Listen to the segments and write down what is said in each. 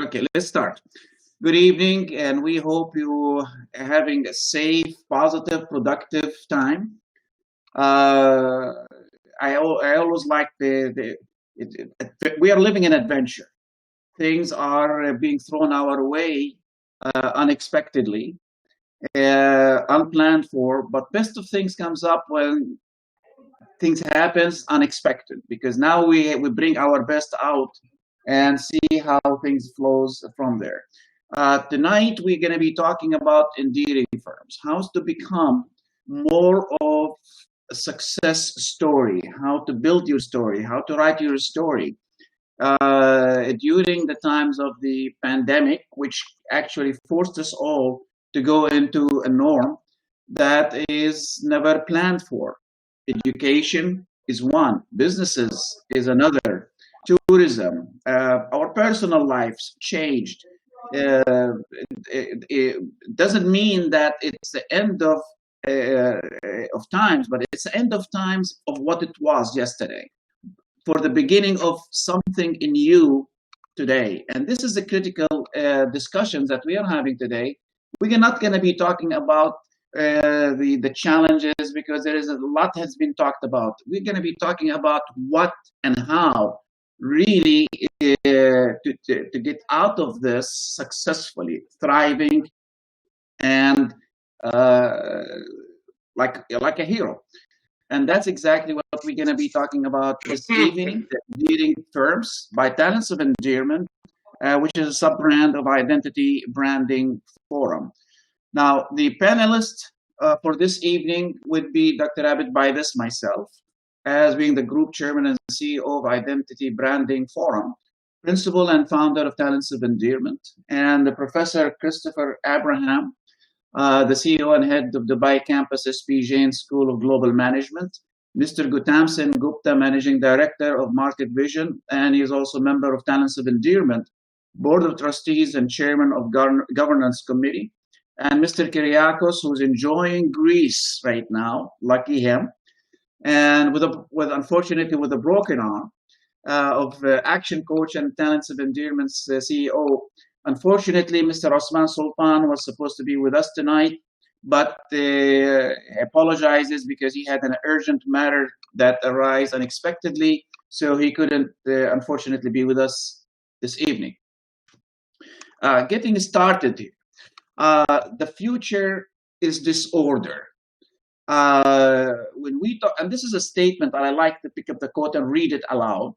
Okay, let's start. Good evening, and we hope you are having a safe, positive, productive time. Uh, I always like we are living an adventure. Things are being thrown our way unexpectedly, unplanned for. But best of things comes up when things happens unexpected, because now we bring our best out and see how things flows from there. Tonight we're going to be talking about endearing firms, how to become more of a success story, how to build your story, how to write your story during the times of the pandemic, which actually forced us all to go into a norm that is never planned for. Education is one, businesses is another, tourism, our personal lives changed. It doesn't mean that it's the end of times, but it's the end of times of what it was yesterday, for the beginning of something in you today. And this is the critical discussions that we are having today. We're not going to be talking about the challenges, because there is a lot has been talked about. We're going to be talking about what and how really to get out of this successfully, thriving, and uh, like a hero. And that's exactly what we're going to be talking about this evening, the Endearing Firms by Talents of Endearment, which is a sub-brand of Identity Branding Forum. Now, the panelist for this evening would be Dr. Abid Baidas, myself, as being the group chairman and CEO of Identity Branding Forum, principal and founder of Talents of Endearment, and Professor Christopher Abraham, the CEO and head of Dubai campus SP Jain School of Global Management, Mr. Gautam Sen Gupta, Managing Director of Market Vision, and he is also a member of Talents of Endearment, Board of Trustees and Chairman of Governance Committee, and Mr. Kyriakos, who's enjoying Greece right now, lucky him, and unfortunately with a broken arm, of Action Coach and Talents of Endearment's CEO. Unfortunately, Mr. Osman Sultan was supposed to be with us tonight, but apologizes because he had an urgent matter that arose unexpectedly, so he couldn't, unfortunately, be with us this evening. Getting started here. The future is disorder. When we talk, and this is a statement that I like to pick up the quote and read it aloud.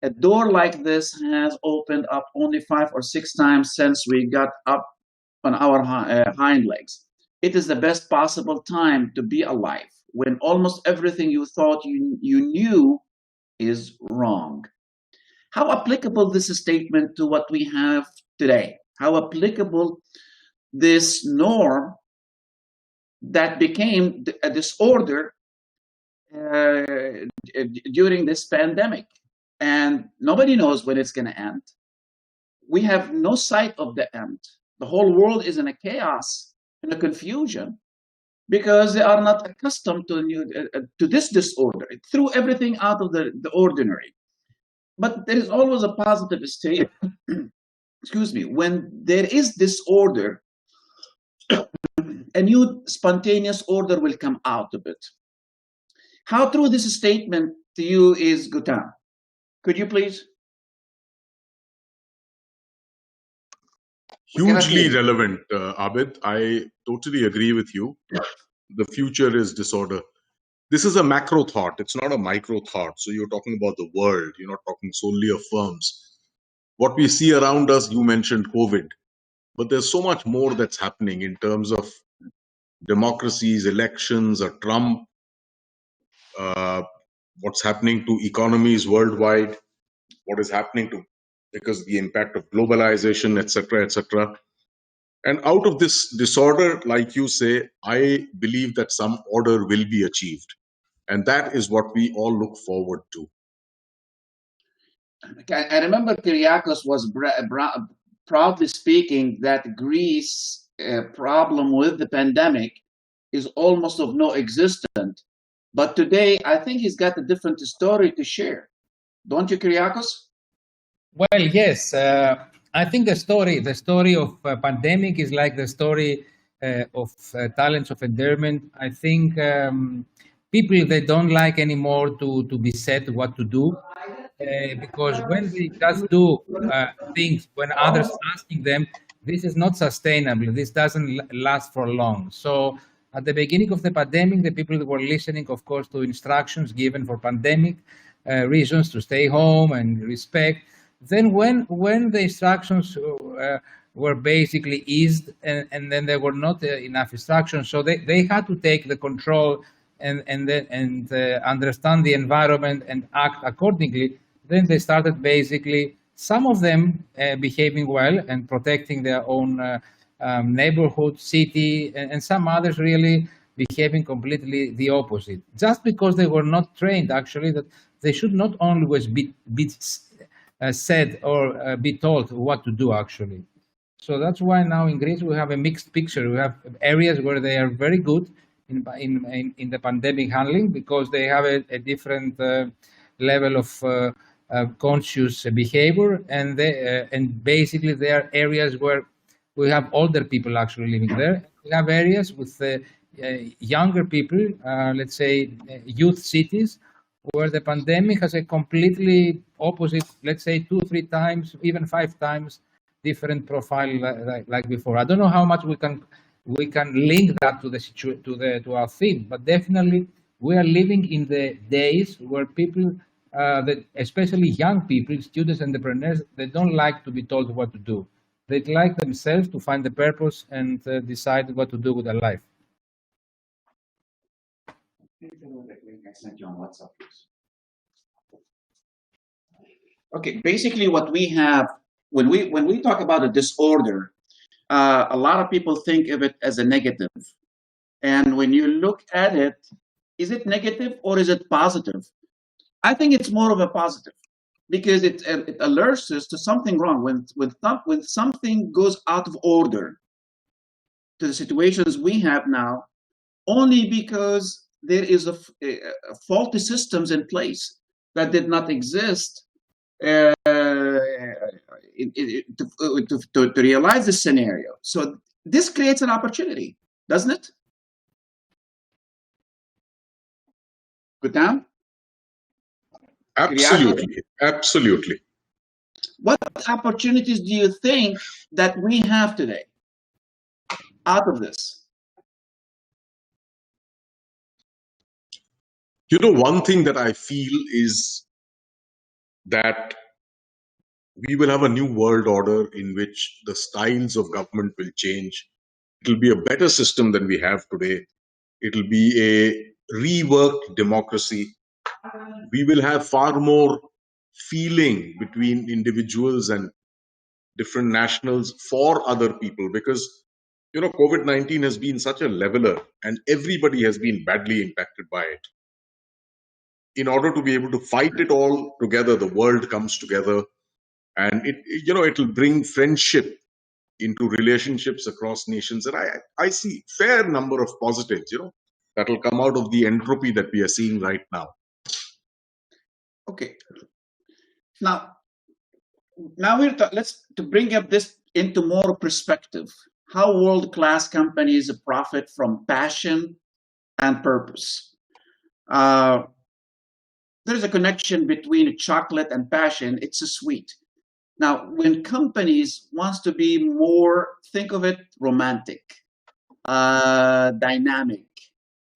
A door like this has opened up only 5 or 6 times since we got up on our hind legs. It is the best possible time to be alive, when almost everything you thought you knew is wrong. How applicable this statement to what we have today? How applicable this norm that became a disorder during this pandemic? And nobody knows when it's going to end. We have no sight of the end. The whole world is in a chaos, in a confusion, because they are not accustomed to this disorder. It threw everything out of the ordinary. But there is always a positive state. Excuse me. When there is disorder, a new spontaneous order will come out of it. How true this statement to you is, Gautam? Could you please? Hugely relevant, Abid. I totally agree with you. The future is disorder. This is a macro thought. It's not a micro thought. So you're talking about the world. You're not talking solely of firms. What we see around us, you mentioned COVID. But there's so much more that's happening in terms of democracies, elections, or Trump, what's happening to economies worldwide, what is happening to because the impact of globalization, etc., etc. And out of this disorder, like you say, I believe that some order will be achieved. And that is what we all look forward to. I remember Kyriakos was proudly speaking that Greece problem with the pandemic is almost of no existence. But today, I think he's got a different story to share. Don't you, Kyriakos? Well, yes. I think the story of pandemic is like the story of talents of endearment. I think people, they don't like anymore to be said what to do, because when they just do things when others asking them, this is not sustainable. This doesn't last for long. So at the beginning of the pandemic, the people were listening, of course, to instructions given for pandemic reasons to stay home and respect. Then when the instructions were basically eased, and then there were not enough instructions, so they had to take the control and understand the environment and act accordingly. Then they started basically, some of them behaving well and protecting their own neighborhood, city, and some others really behaving completely the opposite, just because they were not trained actually that they should not always be said or be told what to do actually. So that's why now in Greece we have a mixed picture. We have areas where they are very good in the pandemic handling, because they have a different level of conscious behavior, and basically there are areas where we have older people actually living there. We have areas with younger people, let's say youth cities, where the pandemic has a completely opposite, let's say 2, 3 times, even 5 times different profile like before. I don't know how much we can link that to our theme, but definitely we are living in the days where people, that especially young people, students, entrepreneurs, they don't like to be told what to do. They'd like themselves to find the purpose and decide what to do with their life. Okay, basically what we have when we talk about a disorder, a lot of people think of it as a negative. And when you look at it, is it negative or is it positive? I think it's more of a positive, because it alerts us to something wrong. When something goes out of order, to the situations we have now, only because there is a faulty systems in place that did not exist to realize this scenario. So this creates an opportunity, doesn't it? Good down? Absolutely. Absolutely. What opportunities do you think that we have today out of this? You know, one thing that I feel is that we will have a new world order in which the styles of government will change. It will be a better system than we have today. It will be a reworked democracy. We will have far more feeling between individuals and different nationals for other people, because you know COVID-19 has been such a leveler and everybody has been badly impacted by it. In order to be able to fight it all together, the world comes together, and it'll bring friendship into relationships across nations. And I see fair number of positives, that will come out of the entropy that we are seeing right now. Okay. Now let's to bring up this into more perspective. How world-class companies profit from passion and purpose. There's a connection between chocolate and passion. It's a sweet. Now, when companies wants to be more, think of it romantic, dynamic,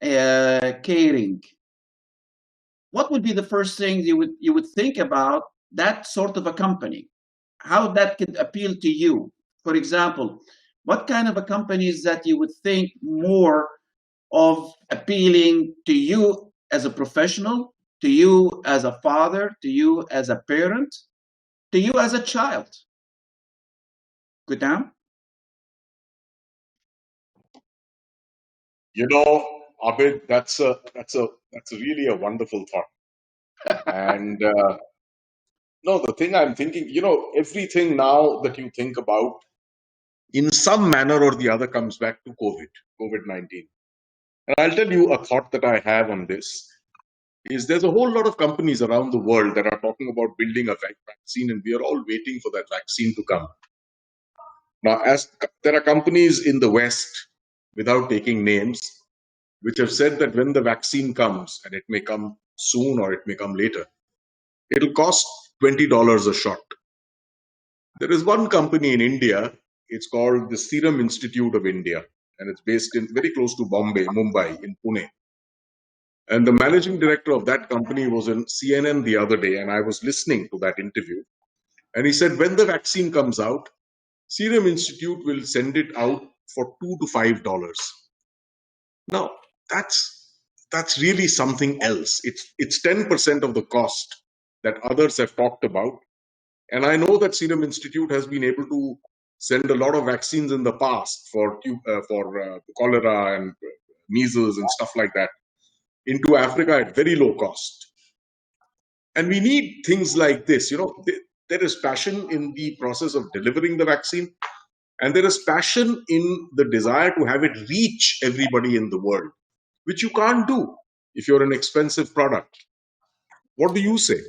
caring, what would be the first thing you would think about that sort of a company? How that could appeal to you? For example, what kind of a companies that you would think more of appealing to you as a professional, to you as a father, to you as a parent, to you as a child? Good down. Abid, that's really a wonderful thought. And no, the thing I'm thinking, everything now that you think about, in some manner or the other, comes back to COVID-19. And I'll tell you a thought that I have on this. Is there's a whole lot of companies around the world that are talking about building a vaccine, and we are all waiting for that vaccine to come. Now, as there are companies in the West, without taking names, which have said that when the vaccine comes, and it may come soon or it may come later, it'll cost $20 a shot. There is one company in India, it's called the Serum Institute of India, and it's based in very close to Mumbai, in Pune. And the managing director of that company was in CNN the other day, and I was listening to that interview. And he said, when the vaccine comes out, Serum Institute will send it out for $2 to $5. Now, that's really something else. It's 10% of the cost that others have talked about. And I know that Serum Institute has been able to send a lot of vaccines in the past for cholera and measles and stuff like that into Africa at very low cost. And we need things like this. There is passion in the process of delivering the vaccine, and there is passion in the desire to have it reach everybody in the world, which you can't do if you're an expensive product. What do you say?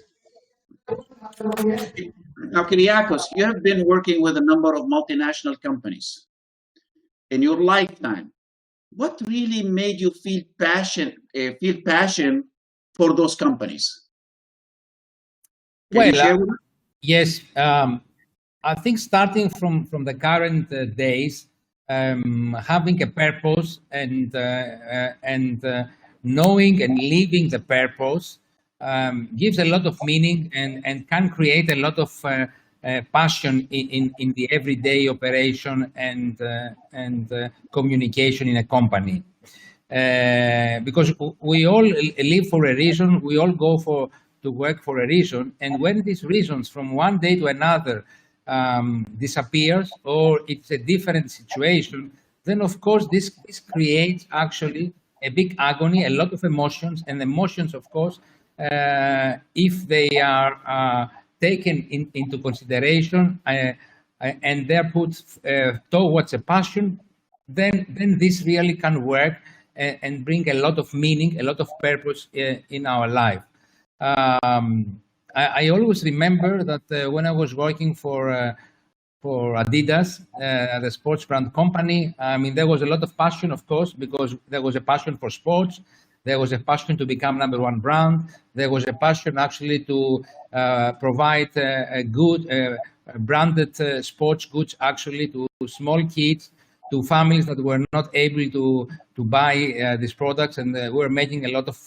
Now, Kyriakos, you have been working with a number of multinational companies in your lifetime. What really made you feel passion for those companies? Can you share with us? Yes. I think starting from the current days, having a purpose and knowing and living the purpose gives a lot of meaning and can create a lot of passion in the everyday operation and communication in a company. Because we all live for a reason, we all go to work for a reason, and when these reasons from one day to another disappears, or it's a different situation, then of course this creates actually a big agony, a lot of emotions, and emotions, of course, if they are taken into consideration and they're put towards a passion, then this really can work and bring a lot of meaning, a lot of purpose in our life. I always remember that when I was working for Adidas, the sports brand company, I mean, there was a lot of passion, of course, because there was a passion for sports. There was a passion to become #1 brand. There was a passion actually to provide a good branded sports goods actually to small kids, to families that were not able to buy these products, and we're making a lot of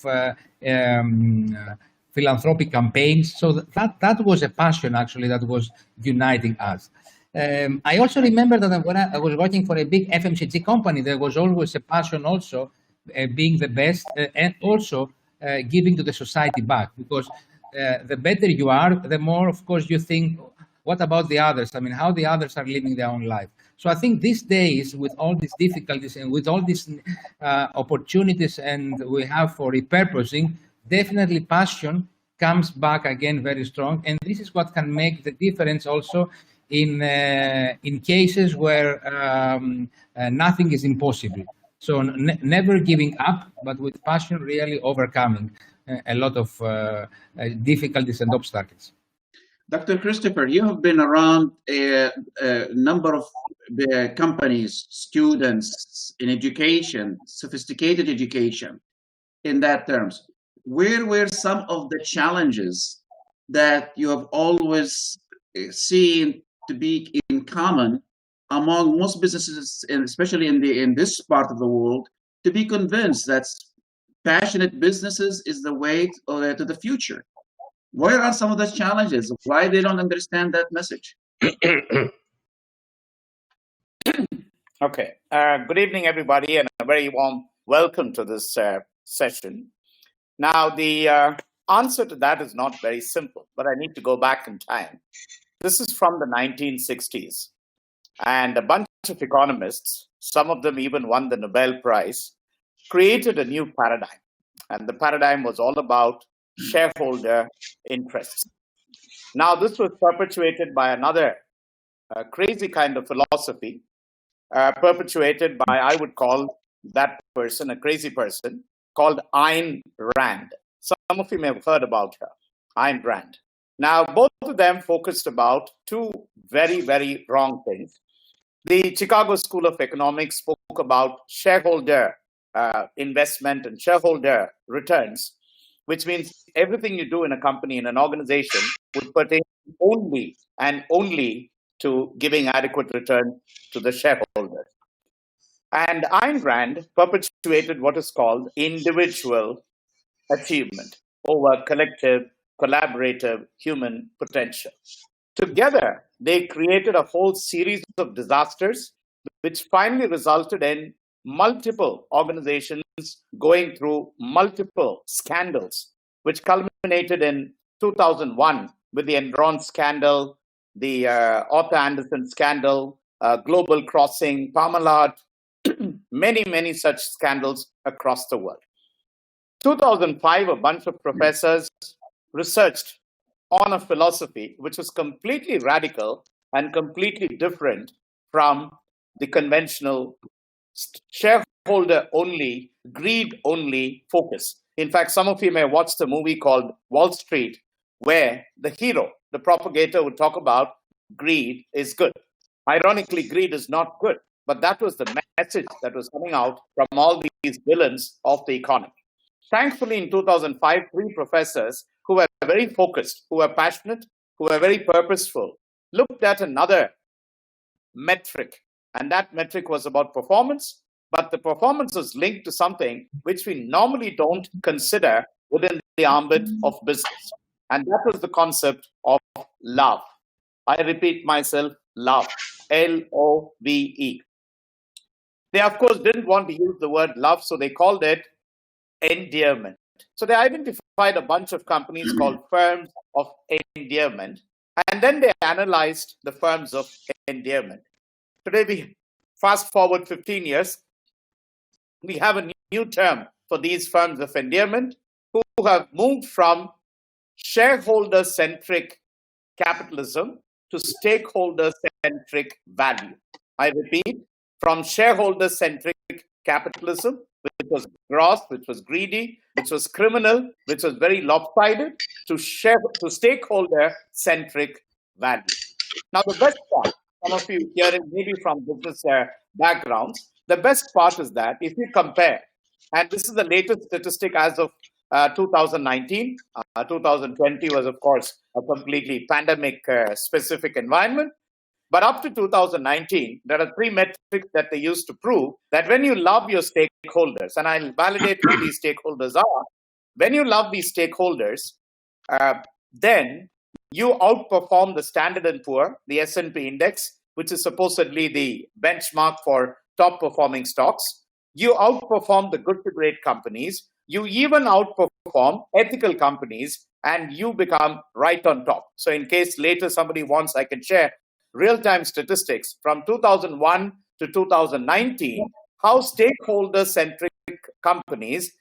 philanthropic campaigns. So that was a passion actually that was uniting us. I also remember that when I was working for a big FMCG company, there was always a passion also being the best and also giving to the society back, because the better you are, the more, of course, you think, what about the others? I mean, how the others are living their own life. So I think these days, with all these difficulties and with all these opportunities and we have for repurposing, definitely passion comes back again very strong. And this is what can make the difference also in cases where nothing is impossible. So never giving up, but with passion really overcoming a lot of difficulties and obstacles. Dr. Christopher, you have been around a number of companies, students in education, sophisticated education in that terms. Where were some of the challenges that you have always seen to be in common among most businesses, and especially in this part of the world, to be convinced that passionate businesses is the way to the future? Where are some of the challenges? Why they don't understand that message? Okay. Good evening, everybody, and a very warm welcome to this session. Now, the answer to that is not very simple, but I need to go back in time. This is from the 1960s, and a bunch of economists, some of them even won the Nobel Prize, created a new paradigm. And the paradigm was all about shareholder interests. Now, this was perpetuated by another crazy kind of philosophy, perpetuated by, I would call that person a crazy person, called Ayn Rand. Some of you may have heard about her, Ayn Rand. Now, both of them focused about two very, very wrong things. The Chicago School of Economics spoke about shareholder investment and shareholder returns, which means everything you do in a company, in an organization, would pertain only and only to giving adequate return to the shareholder. And Ayn Rand perpetuated what is called individual achievement over collective, collaborative human potential. Together, they created a whole series of disasters, which finally resulted in multiple organizations going through multiple scandals, which culminated in 2001 with the Enron scandal, the Arthur Andersen scandal, Global Crossing, Parmalat, many such scandals across the world. 2005, a bunch of professors researched on a philosophy which was completely radical and completely different from the conventional shareholder only, greed only focus. In fact, some of you may watch the movie called Wall Street, where the hero, the propagator, would talk about greed is good. Ironically, greed is not good, but that was the message that was coming out from all these villains of the economy. Thankfully, in 2005, 3 professors who were very focused, who were passionate, who were very purposeful, looked at another metric. And that metric was about performance, but the performance was linked to something which we normally don't consider within the ambit of business. And that was the concept of love. I repeat myself, love, L-O-V-E. They, of course, didn't want to use the word love, so they called it endearment. So they identified a bunch of companies called firms of endearment, and then they analyzed the firms of endearment. Today, we fast forward 15 years, we have a new term for these firms of endearment who have moved from shareholder-centric capitalism to stakeholder-centric value. I repeat, from shareholder-centric capitalism, which was gross, which was greedy, which was criminal, which was very lopsided, to stakeholder-centric value. Now, the best part, some of you hearing maybe from business backgrounds, the best part is that if you compare, and this is the latest statistic as of 2019, 2020 was, of course, a completely pandemic-specific environment. But up to 2019, there are 3 metrics that they used to prove that when you love your stakeholders, and I'll validate who these stakeholders are, when you love these stakeholders, then you outperform the Standard & Poor, the S&P index, which is supposedly the benchmark for top-performing stocks. You outperform the good to great companies. You even outperform ethical companies, and you become right on top. So in case later somebody wants, I can share real-time statistics from 2001 to 2019, how stakeholder-centric companies,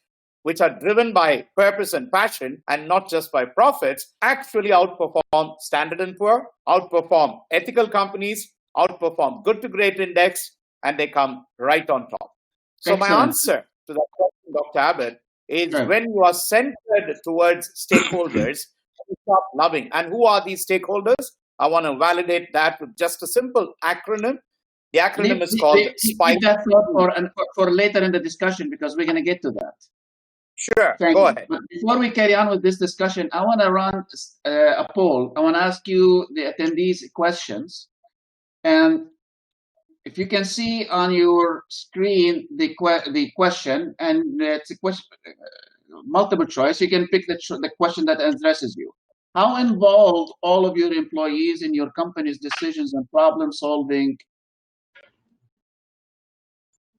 which are driven by purpose and passion and not just by profits, actually outperform Standard & Poor, outperform ethical companies, outperform good to great index, and they come right on top. So Excellent. my answer to that question, Dr. Abbott, is when you are centered towards stakeholders, you start loving. And who are these stakeholders? I want to validate that with just a simple acronym. The acronym is called SPIKE. Keep that thought for later in the discussion, because we're going to get to that. Sure, Thank go you. ahead. But before we carry on with this discussion, I want to run a poll. I want to ask you, the attendees, questions. And if you can see on your screen the question, and it's a question, multiple choice, you can pick the question that addresses you. How involved all of your employees in your company's decisions and problem solving?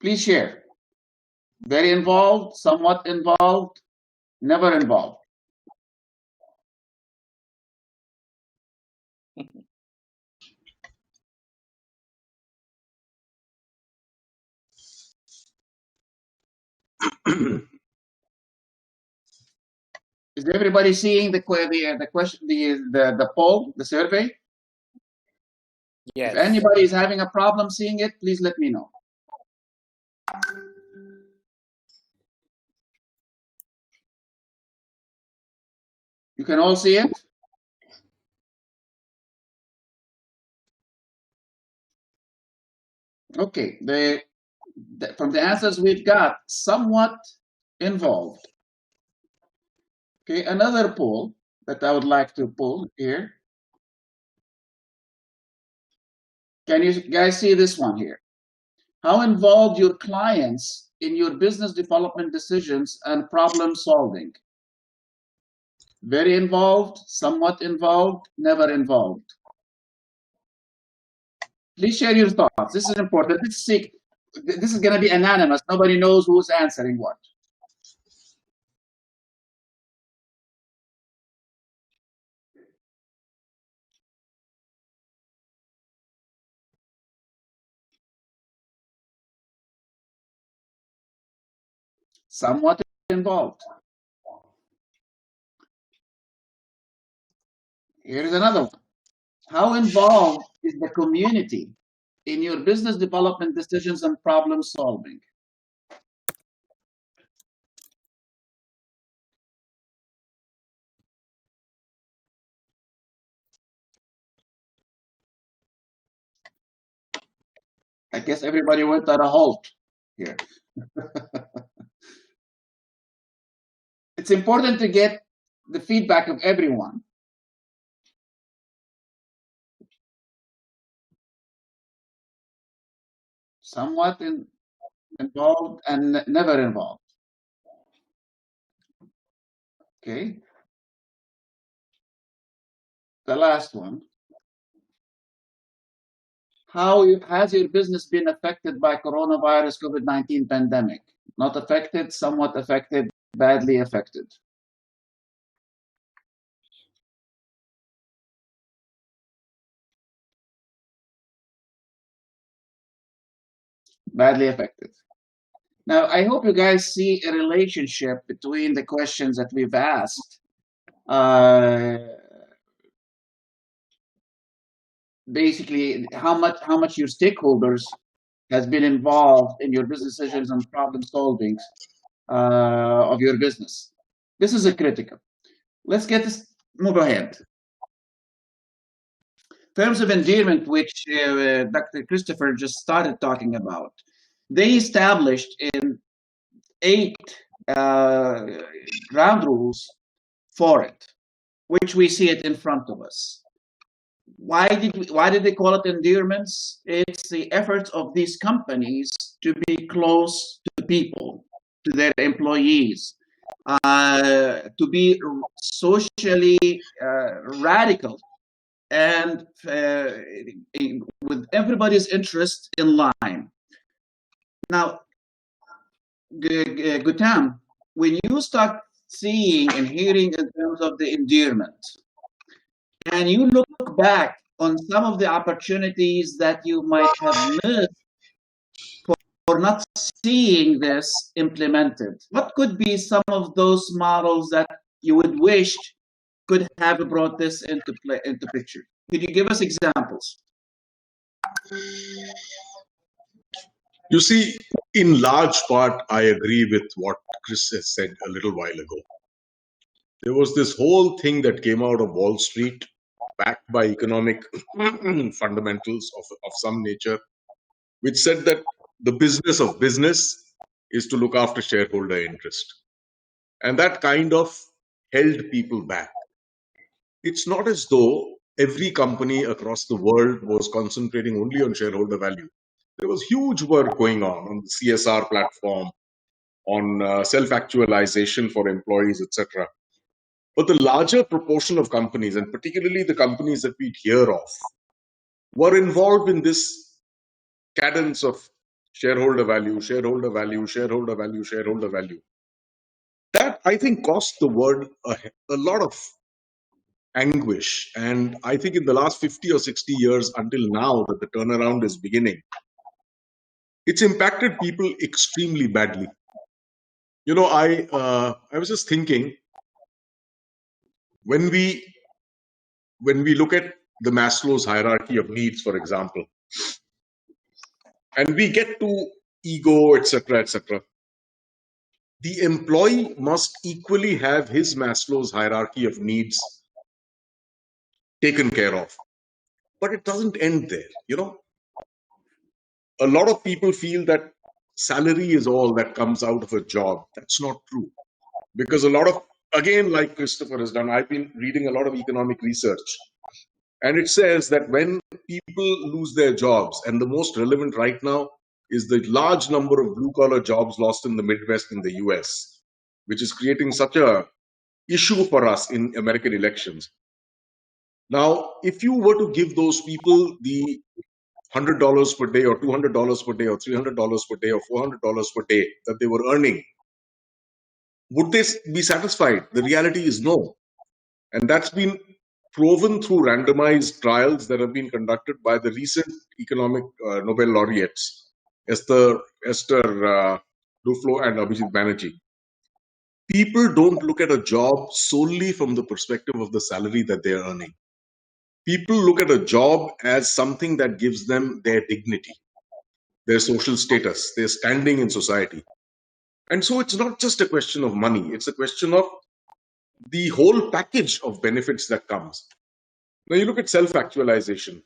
Please share. Very involved, somewhat involved, never involved. Is everybody seeing the question, the poll, the survey? Yes. If anybody is having a problem seeing it, please let me know. You can all see it? Okay, from the answers we've got, somewhat involved. Okay, another poll that I would like to pull here. Can you guys see this one here? How involved your clients in your business development decisions and problem solving? Very involved, somewhat involved, never involved. Please share your thoughts. This is important. This is going to be anonymous. Nobody knows who's answering what. Somewhat involved. Here's another one. How involved is the community in your business development decisions and problem solving? I guess everybody went at a halt here. It's important to get the feedback of everyone. Somewhat involved and never involved. Okay. The last one. How has your business been affected by coronavirus COVID-19 pandemic? Not affected, somewhat affected, badly affected. Badly affected. Now, I hope you guys see a relationship between the questions that we've asked. Basically, how much your stakeholders has been involved in your business decisions and problem solving of your business. This is a critical. Let's move ahead. Terms of endearment, which Dr. Christopher just started talking about, they established in 8 ground rules for it, which we see it in front of us. Why did they call it endearments? It's the efforts of these companies to be close to people, to their employees, to be socially radical, and with everybody's interest in line. Now, Gutam, when you start seeing and hearing in terms of the endearment, and you look back on some of the opportunities that you might have missed for not seeing this implemented, what could be some of those models that you would wish could have brought this into picture? Could you give us examples? You see, in large part, I agree with what Chris has said a little while ago. There was this whole thing that came out of Wall Street, backed by economic fundamentals of some nature, which said that the business of business is to look after shareholder interest. And that kind of held people back. It's not as though every company across the world was concentrating only on shareholder value. There was huge work going on the CSR platform, on self-actualization for employees, etc. But the larger proportion of companies, and particularly the companies that we hear of, were involved in this cadence of shareholder value, shareholder value, shareholder value, shareholder value. That, I think, cost the world a lot of anguish. And I think in the last 50 or 60 years until now that the turnaround is beginning, it's impacted people extremely badly. You know, I was just thinking, when we look at the Maslow's hierarchy of needs, for example, and we get to ego, etc., etc., the employee must equally have his Maslow's hierarchy of needs taken care of. But it doesn't end there, you know. a lot of people feel that salary is all that comes out of a job. That's not true. Because a lot of, again, like Christopher has done, I've been reading a lot of economic research. And it says that when people lose their jobs, and the most relevant right now is the large number of blue-collar jobs lost in the Midwest in the US, which is creating such a issue for us in American elections. Now, if you were to give those people the $100 per day or $200 per day or $300 per day or $400 per day that they were earning, would they be satisfied? The reality is no. And that's been proven through randomized trials that have been conducted by the recent economic Nobel laureates, Esther Duflo and Abhijit Banerjee. People don't look at a job solely from the perspective of the salary that they're earning. People look at a job as something that gives them their dignity, their social status, their standing in society. And so it's not just a question of money, it's a question of the whole package of benefits that comes. Now you look at self-actualization.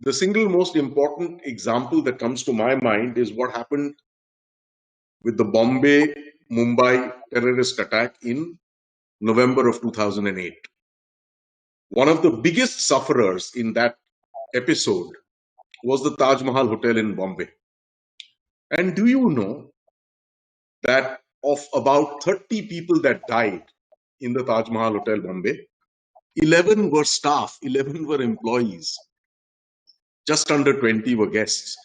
The single most important example that comes to my mind is what happened with the Bombay-Mumbai terrorist attack in November of 2008. One of the biggest sufferers in that episode was the Taj Mahal Hotel in Bombay. And do you know that of about 30 people that died in the Taj Mahal Hotel, Bombay, 11 were staff, 11 were employees. Just under 20 were guests.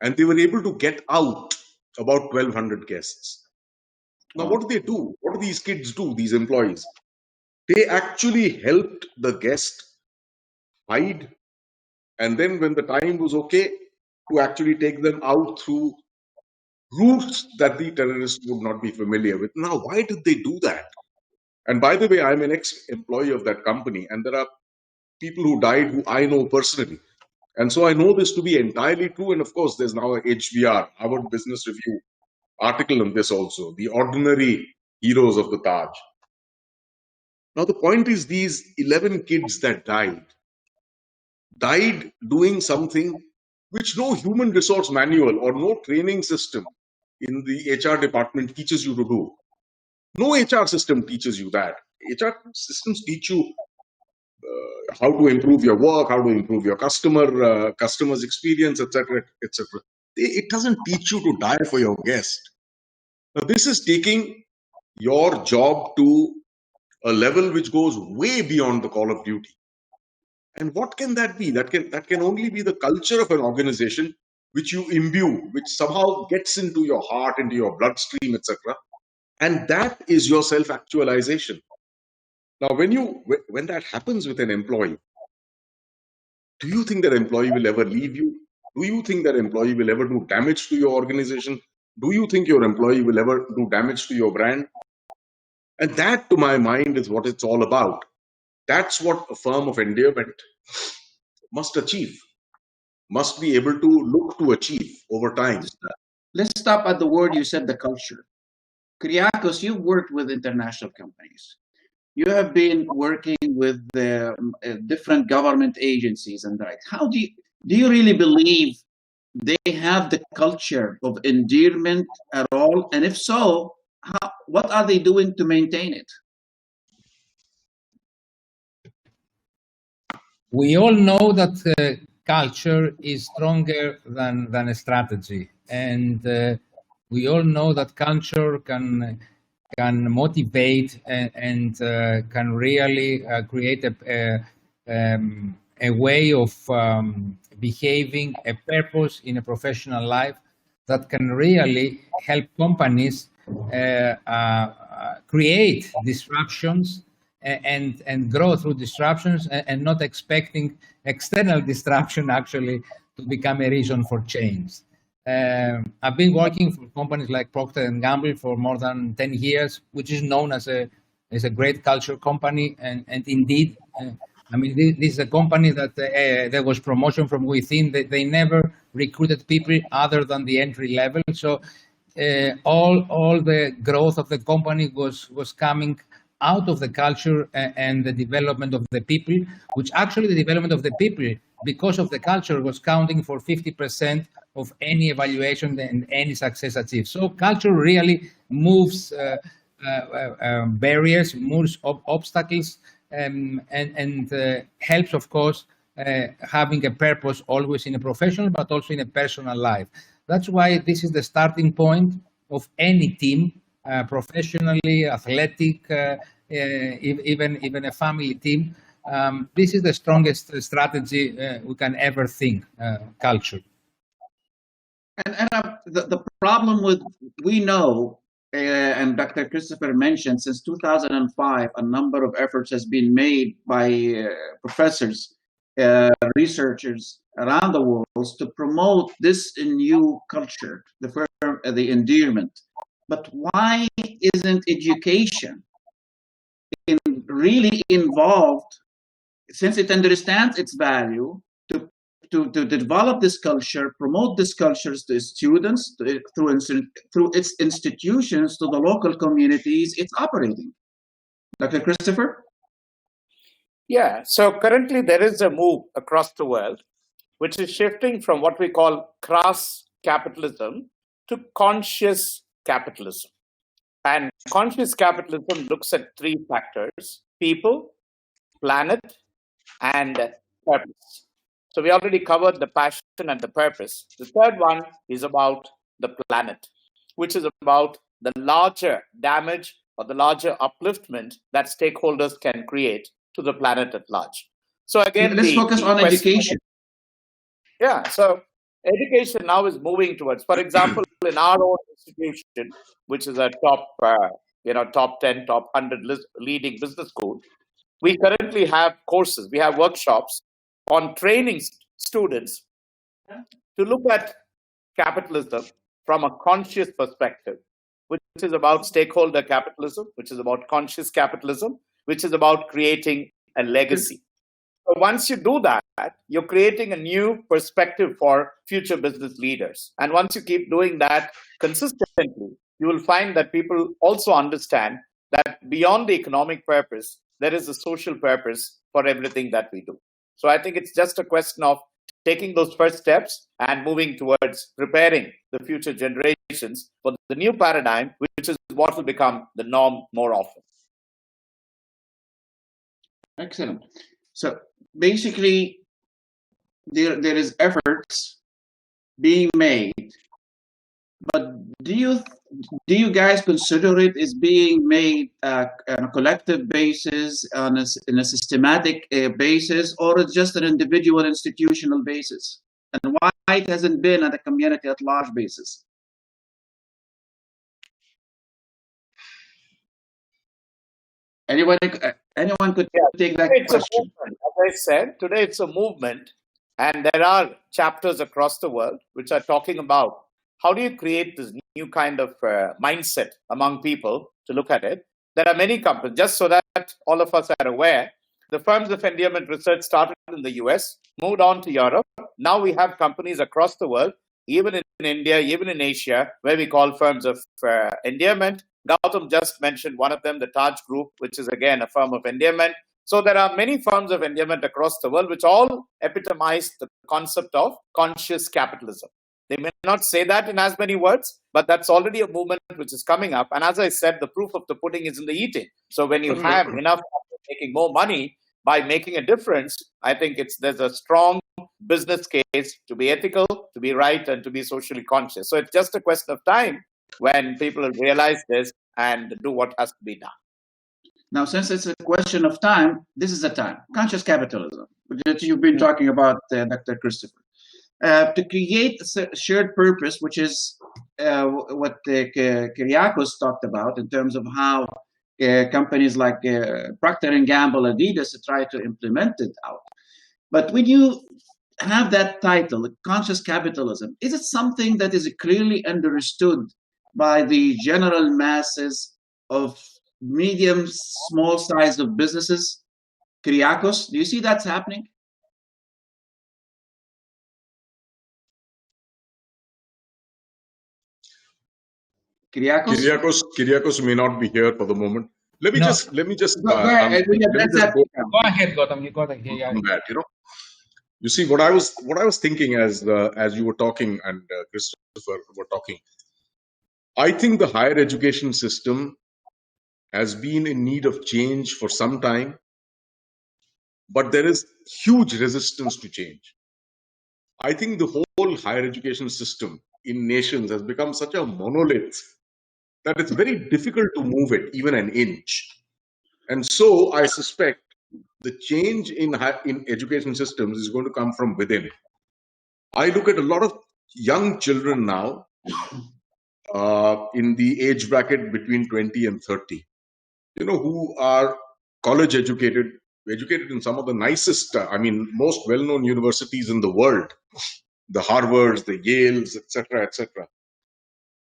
And they were able to get out about 1,200 guests. Now, what do they do? What do these kids do, these employees? They actually helped the guest hide. And then when the time was okay, to actually take them out through routes that the terrorists would not be familiar with. Now, why did they do that? And by the way, I'm an ex-employee of that company, and there are people who died who I know personally. And so I know this to be entirely true. And of course, there's now a HBR, Harvard Business Review article on this also, the ordinary heroes of the Taj. Now, the point is these 11 kids that died doing something which no human resource manual or no training system in the HR department teaches you to do. No HR system teaches you that. HR systems teach you how to improve your work, how to improve your customer's experience, etc., etc. It doesn't teach you to die for your guest. Now, this is taking your job to a level which goes way beyond the call of duty. And what can that be? That can only be the culture of an organization which you imbue, which somehow gets into your heart, into your bloodstream, etc. And that is your self-actualization. Now, when that happens with an employee, do you think that employee will ever leave you? Do you think that employee will ever do damage to your organization? Do you think your employee will ever do damage to your brand? And that, to my mind, is what it's all about. That's what a firm of Endearment must achieve, must be able to look to achieve over time. Let's stop at the word you said, the culture. Kyriakos, you've worked with international companies. You have been working with the different government agencies and that. How do you really believe they have the culture of endearment at all? And if so, what are they doing to maintain it? We all know that culture is stronger than a strategy, and we all know that culture can motivate and can really create a way of behaving, a purpose in a professional life that can really help companies create disruptions and grow through disruptions, and not expecting external disruption actually to become a reason for change. I've been working for companies like Procter & Gamble for more than 10 years, which is known as a great culture company. And indeed, I mean, this is a company that there was promotion from within. They never recruited people other than the entry level. So all the growth of the company was coming out of the culture and the development of the people, which actually the development of the people, because of the culture, was counting for 50% of any evaluation and any success achieved. So culture really moves barriers, moves obstacles, and helps, of course, having a purpose always in a professional, but also in a personal life. That's why this is the starting point of any team, professionally, athletic, even a family team. This is the strongest strategy we can ever think, culture. And the problem with, we know, and Dr. Christopher mentioned, since 2005, a number of efforts has been made by professors, researchers around the world to promote this new culture, the endearment. But why isn't education really involved, since it understands its value, to develop this culture, promote this culture to students, through its institutions, to the local communities it's operating? Dr. Christopher? Yeah, so currently there is a move across the world which is shifting from what we call crass capitalism to conscious capitalism. And conscious capitalism looks at three factors: people, planet, and purpose. So we already covered the passion and the purpose. The third one is about the planet, which is about the larger damage or the larger upliftment that stakeholders can create to the planet at large. So again, let's focus on education. Yeah, so education now is moving towards, for example, in our own institution, which is a top 10, top 100 leading business school, we currently have courses, we have workshops on training students to look at capitalism from a conscious perspective, which is about stakeholder capitalism, which is about conscious capitalism, which is about creating a legacy. So once you do that, you're creating a new perspective for future business leaders. And once you keep doing that consistently, you will find that people also understand that beyond the economic purpose, there is a social purpose for everything that we do. So I think it's just a question of taking those first steps and moving towards preparing the future generations for the new paradigm, which is what will become the norm more often. Excellent. So basically, there is efforts being made, but do you guys consider it as being made on a collective basis, in a systematic basis, or just an individual institutional basis? And why it hasn't been at a community at large basis? Anyone could take that question. As I said, today it's a movement, and there are chapters across the world which are talking about how do you create this new kind of mindset among people to look at it. There are many companies, just so that all of us are aware, the firms of endearment research started in the US, moved on to Europe. Now we have companies across the world, even in India, even in Asia, where we call firms of endearment. Gautam just mentioned one of them, the Taj Group, which is again a firm of endearment. So there are many firms of endearment across the world, which all epitomize the concept of conscious capitalism. They may not say that in as many words, but that's already a movement which is coming up. And as I said, the proof of the pudding is in the eating. So when you have enough making more money by making a difference, I think there's a strong business case to be ethical, to be right, and to be socially conscious. So it's just a question of time when people will realize this and do what has to be done. Now, since it's a question of time, this is the time. Conscious capitalism, that you've been talking about, Dr. Christopher. To create a shared purpose, which is what Kyriakos talked about in terms of how companies like Procter & Gamble, Adidas try to implement it out. But when you have that title, conscious capitalism, is it something that is clearly understood by the general masses of medium, small size of businesses? Kyriakos, do you see that's happening? Kyriakos may not be here for the moment. Let me No. just Go ahead, let me that's just that. go Go ahead, Gautam. You got it. Yeah. on that. You see, what I was thinking as you were talking and Christopher were talking, I think the higher education system has been in need of change for some time, but there is huge resistance to change. I think the whole higher education system in nations has become such a monolith that it's very difficult to move it even an inch. And so I suspect the change in education systems is going to come from within. I look at a lot of young children now in the age bracket between 20 and 30, who are college educated in some of the nicest, most well-known universities in the world, the Harvards, the Yales, etc.,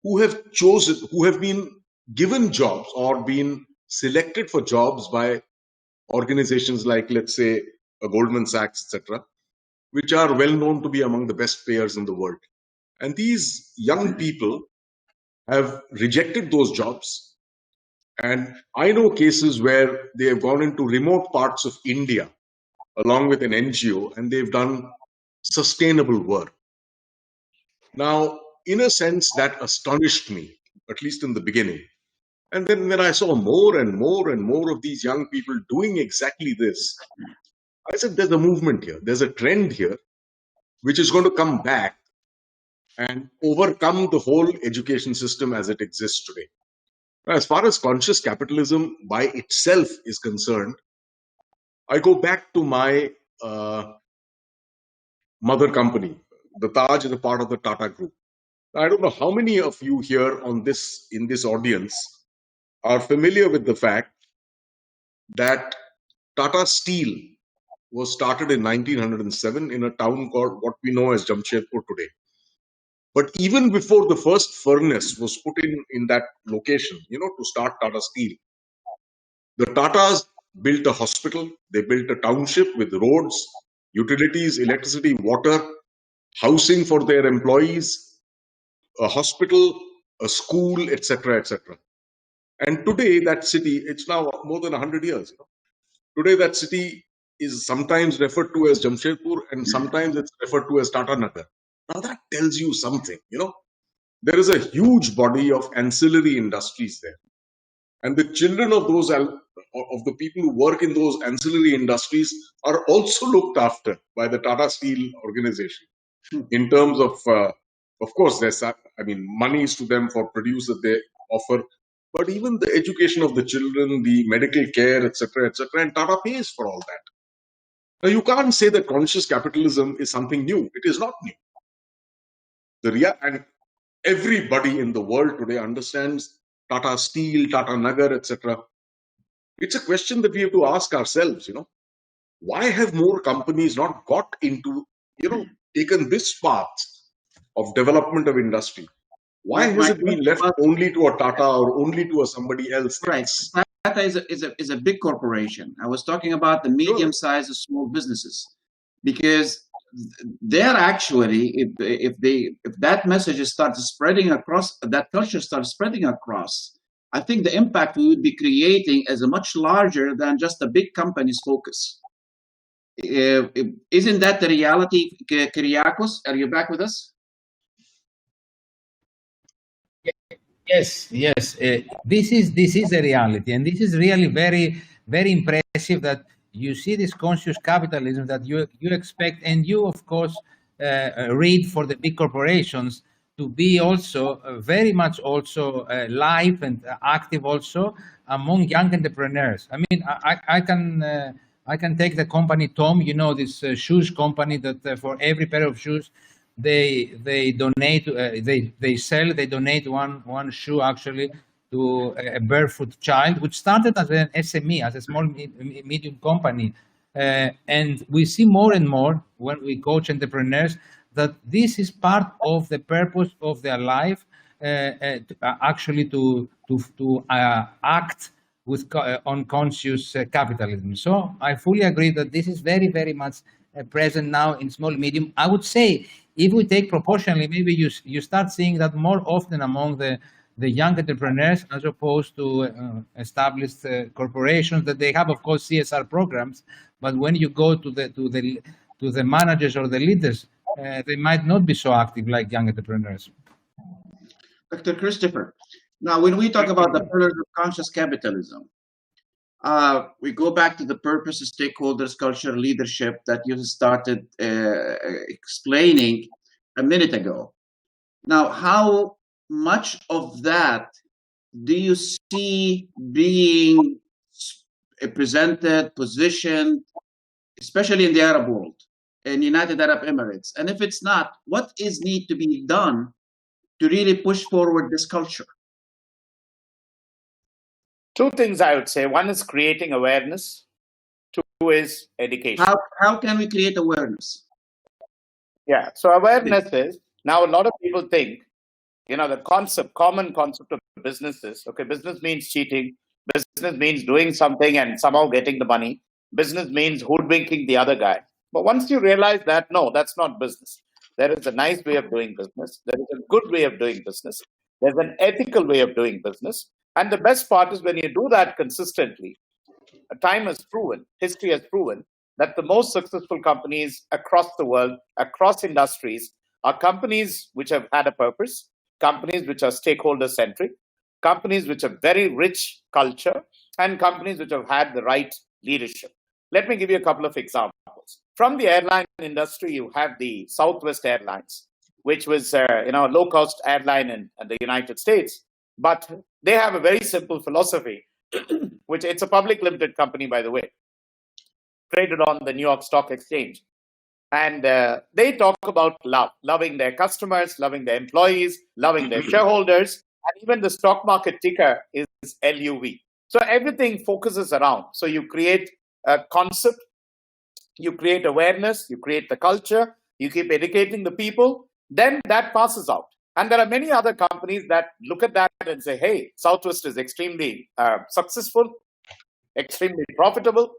who have been given jobs or been selected for jobs by organizations like, let's say, Goldman Sachs, etc., which are well known to be among the best payers in the world. And these young people have rejected those jobs. And I know cases where they have gone into remote parts of India along with an NGO, and they've done sustainable work. Now, in a sense, that astonished me, at least in the beginning. And then when I saw more and more and more of these young people doing exactly this, I said, there's a movement here. There's a trend here, which is going to come back and overcome the whole education system as it exists today. Now, as far as conscious capitalism by itself is concerned, I go back to my mother company. The Taj is a part of the Tata Group. I don't know how many of you here in this audience are familiar with the fact that Tata Steel was started in 1907 in a town called what we know as Jamshedpur today. But even before the first furnace was put in that location, to start Tata Steel, the Tatas built a hospital, they built a township with roads, utilities, electricity, water, housing for their employees, a hospital, a school, etc. And today that city, it's now more than 100 years. Today that city is sometimes referred to as Jamshedpur and sometimes it's referred to as Tata Nagar. Now that tells you something, There is a huge body of ancillary industries there. And the children of the people who work in those ancillary industries are also looked after by the Tata Steel organization in terms of course, there's, monies to them for produce that they offer, but even the education of the children, the medical care, etc., and Tata pays for all that. Now, you can't say that conscious capitalism is something new. It is not new. And everybody in the world today understands Tata Steel, Tata Nagar, etc. It's a question that we have to ask ourselves, why have more companies not got into, taken this path of development of industry? Why has it been left only to a Tata or only to a somebody else? Right. Tata is a big corporation. I was talking about the medium-sized small businesses, because they're actually, if that message starts spreading across, that culture starts spreading across, I think the impact we would be creating is much larger than just a big company's focus. Isn't that the reality, Kyriakos? Are you back with us? Yes. This is a reality, and this is really very, very impressive that you see this conscious capitalism that you expect, and you of course read for the big corporations to be also very much also live and active also among young entrepreneurs. I mean, I can take the company Tom, this shoes company that for every pair of shoes they donate, they donate one shoe actually to a barefoot child, which started as an SME, as a small medium company. And we see more and more when we coach entrepreneurs that this is part of the purpose of their life, actually to act with on conscious capitalism. So I fully agree that this is very, very much present now in small medium. I would say if we take proportionally, maybe you start seeing that more often among the the young entrepreneurs as opposed to established corporations that they have, of course, CSR programs. But when you go to the managers or the leaders, they might not be so active like young entrepreneurs. Dr. Christopher, now when we talk about the pillars of conscious capitalism, we go back to the purpose, stakeholders, culture, leadership that you started explaining a minute ago. Now, how much of that do you see being presented, positioned, especially in the Arab world, in United Arab Emirates? And if it's not, what is need to be done to really push forward this culture? Two things I would say. One is creating awareness. Two is education. How can we create awareness? Yeah. So awareness is, now a lot of people think, the common concept of business is, okay, business means cheating. Business means doing something and somehow getting the money. Business means hoodwinking the other guy. But once you realize that, no, that's not business. There is a nice way of doing business. There is a good way of doing business. There's an ethical way of doing business. And the best part is when you do that consistently, time has proven, history has proven, that the most successful companies across the world, across industries, are companies which have had a purpose, companies which are stakeholder-centric, companies which have very rich culture, and companies which have had the right leadership. Let me give you a couple of examples. From the airline industry, you have the Southwest Airlines, which was a low-cost airline in the United States. But they have a very simple philosophy, which it's a public limited company, by the way, traded on the New York Stock Exchange. And they talk about love, loving their customers, loving their employees, loving their shareholders, and even the stock market ticker is LUV. So everything focuses around. So you create a concept, you create awareness, you create the culture, you keep educating the people, then that passes out. And there are many other companies that look at that and say, hey, Southwest is extremely successful, extremely profitable.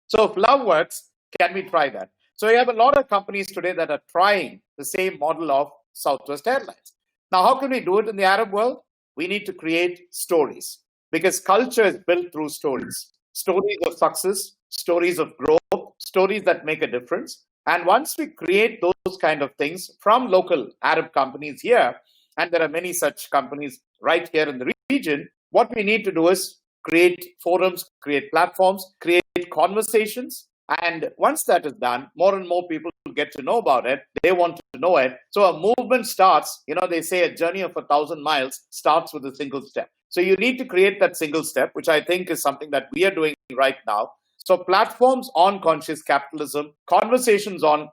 So if love works, can we try that? So you have a lot of companies today that are trying the same model of Southwest Airlines. Now, how can we do it in the Arab world? We need to create stories, because culture is built through stories. Stories of success, stories of growth, stories that make a difference. And once we create those kind of things from local Arab companies here, and there are many such companies right here in the region, what we need to do is create forums, create platforms, create conversations. And once that is done, more and more people get to know about it. They want to know it. So a movement starts, they say a journey of 1,000 miles starts with a single step. So you need to create that single step, which I think is something that we are doing right now. So platforms on conscious capitalism, conversations on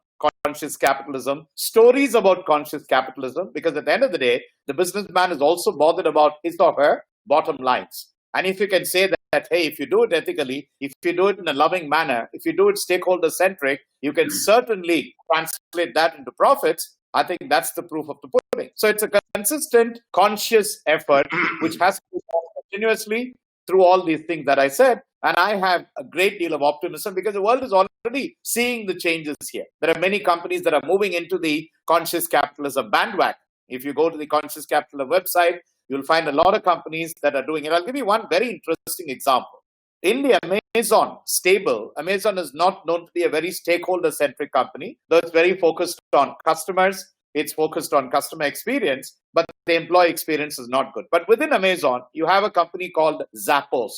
conscious capitalism, stories about conscious capitalism, because at the end of the day, the businessman is also bothered about his or her bottom lines. And if you can say that, hey, if you do it ethically, if you do it in a loving manner, if you do it stakeholder-centric, you can certainly translate that into profits. I think that's the proof of the pudding. So it's a consistent, conscious effort, which has to be done continuously through all these things that I said. And I have a great deal of optimism because the world is already seeing the changes here. There are many companies that are moving into the conscious capitalism bandwagon. If you go to the conscious capitalism website, you'll find a lot of companies that are doing it. I'll give you one very interesting example. In the Amazon stable, Amazon is not known to be a very stakeholder-centric company, though it's very focused on customers. It's focused on customer experience, but the employee experience is not good. But within Amazon, you have a company called Zappos.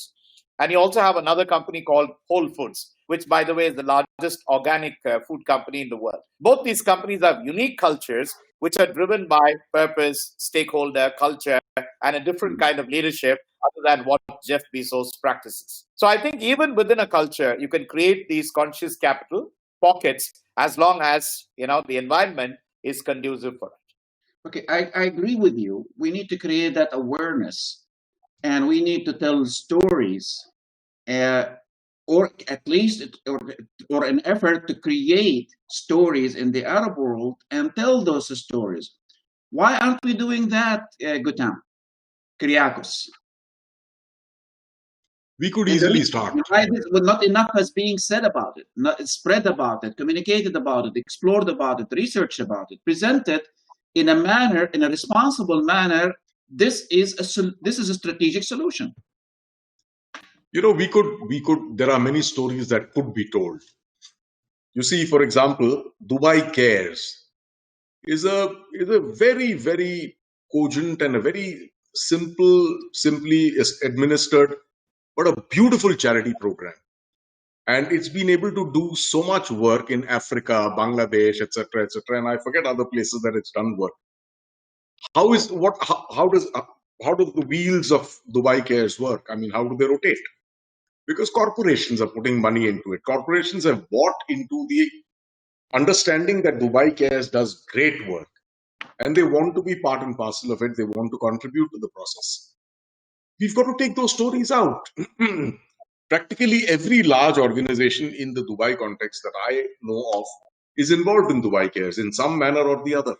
And you also have another company called Whole Foods, which, by the way, is the largest organic food company in the world. Both these companies have unique cultures, which are driven by purpose, stakeholder, culture, and a different kind of leadership other than what Jeff Bezos practices. So I think even within a culture, you can create these conscious capital pockets as long as, the environment is conducive for it. Okay, I agree with you. We need to create that awareness, and we need to tell stories, or at least or an effort to create stories in the Arab world and tell those stories. Why aren't we doing that, Gutam, Kyriakos? We could easily start. Why not enough is being said about it, not spread about it, communicated about it, explored about it, researched about it, presented in a manner, in a responsible manner this is a strategic solution. You know, we could. There are many stories that could be told. You see, for example, Dubai Cares is a very, very cogent and a very simply is administered, but a beautiful charity program. And it's been able to do so much work in Africa, Bangladesh, etc., etc. And I forget other places that it's done work. How does the wheels of Dubai Cares work? I mean, how do they rotate? Because corporations are putting money into it. Corporations have bought into the understanding that Dubai Cares does great work, and they want to be part and parcel of it. They want to contribute to the process. We've got to take those stories out. Practically every large organization in the Dubai context that I know of is involved in Dubai Cares in some manner or the other.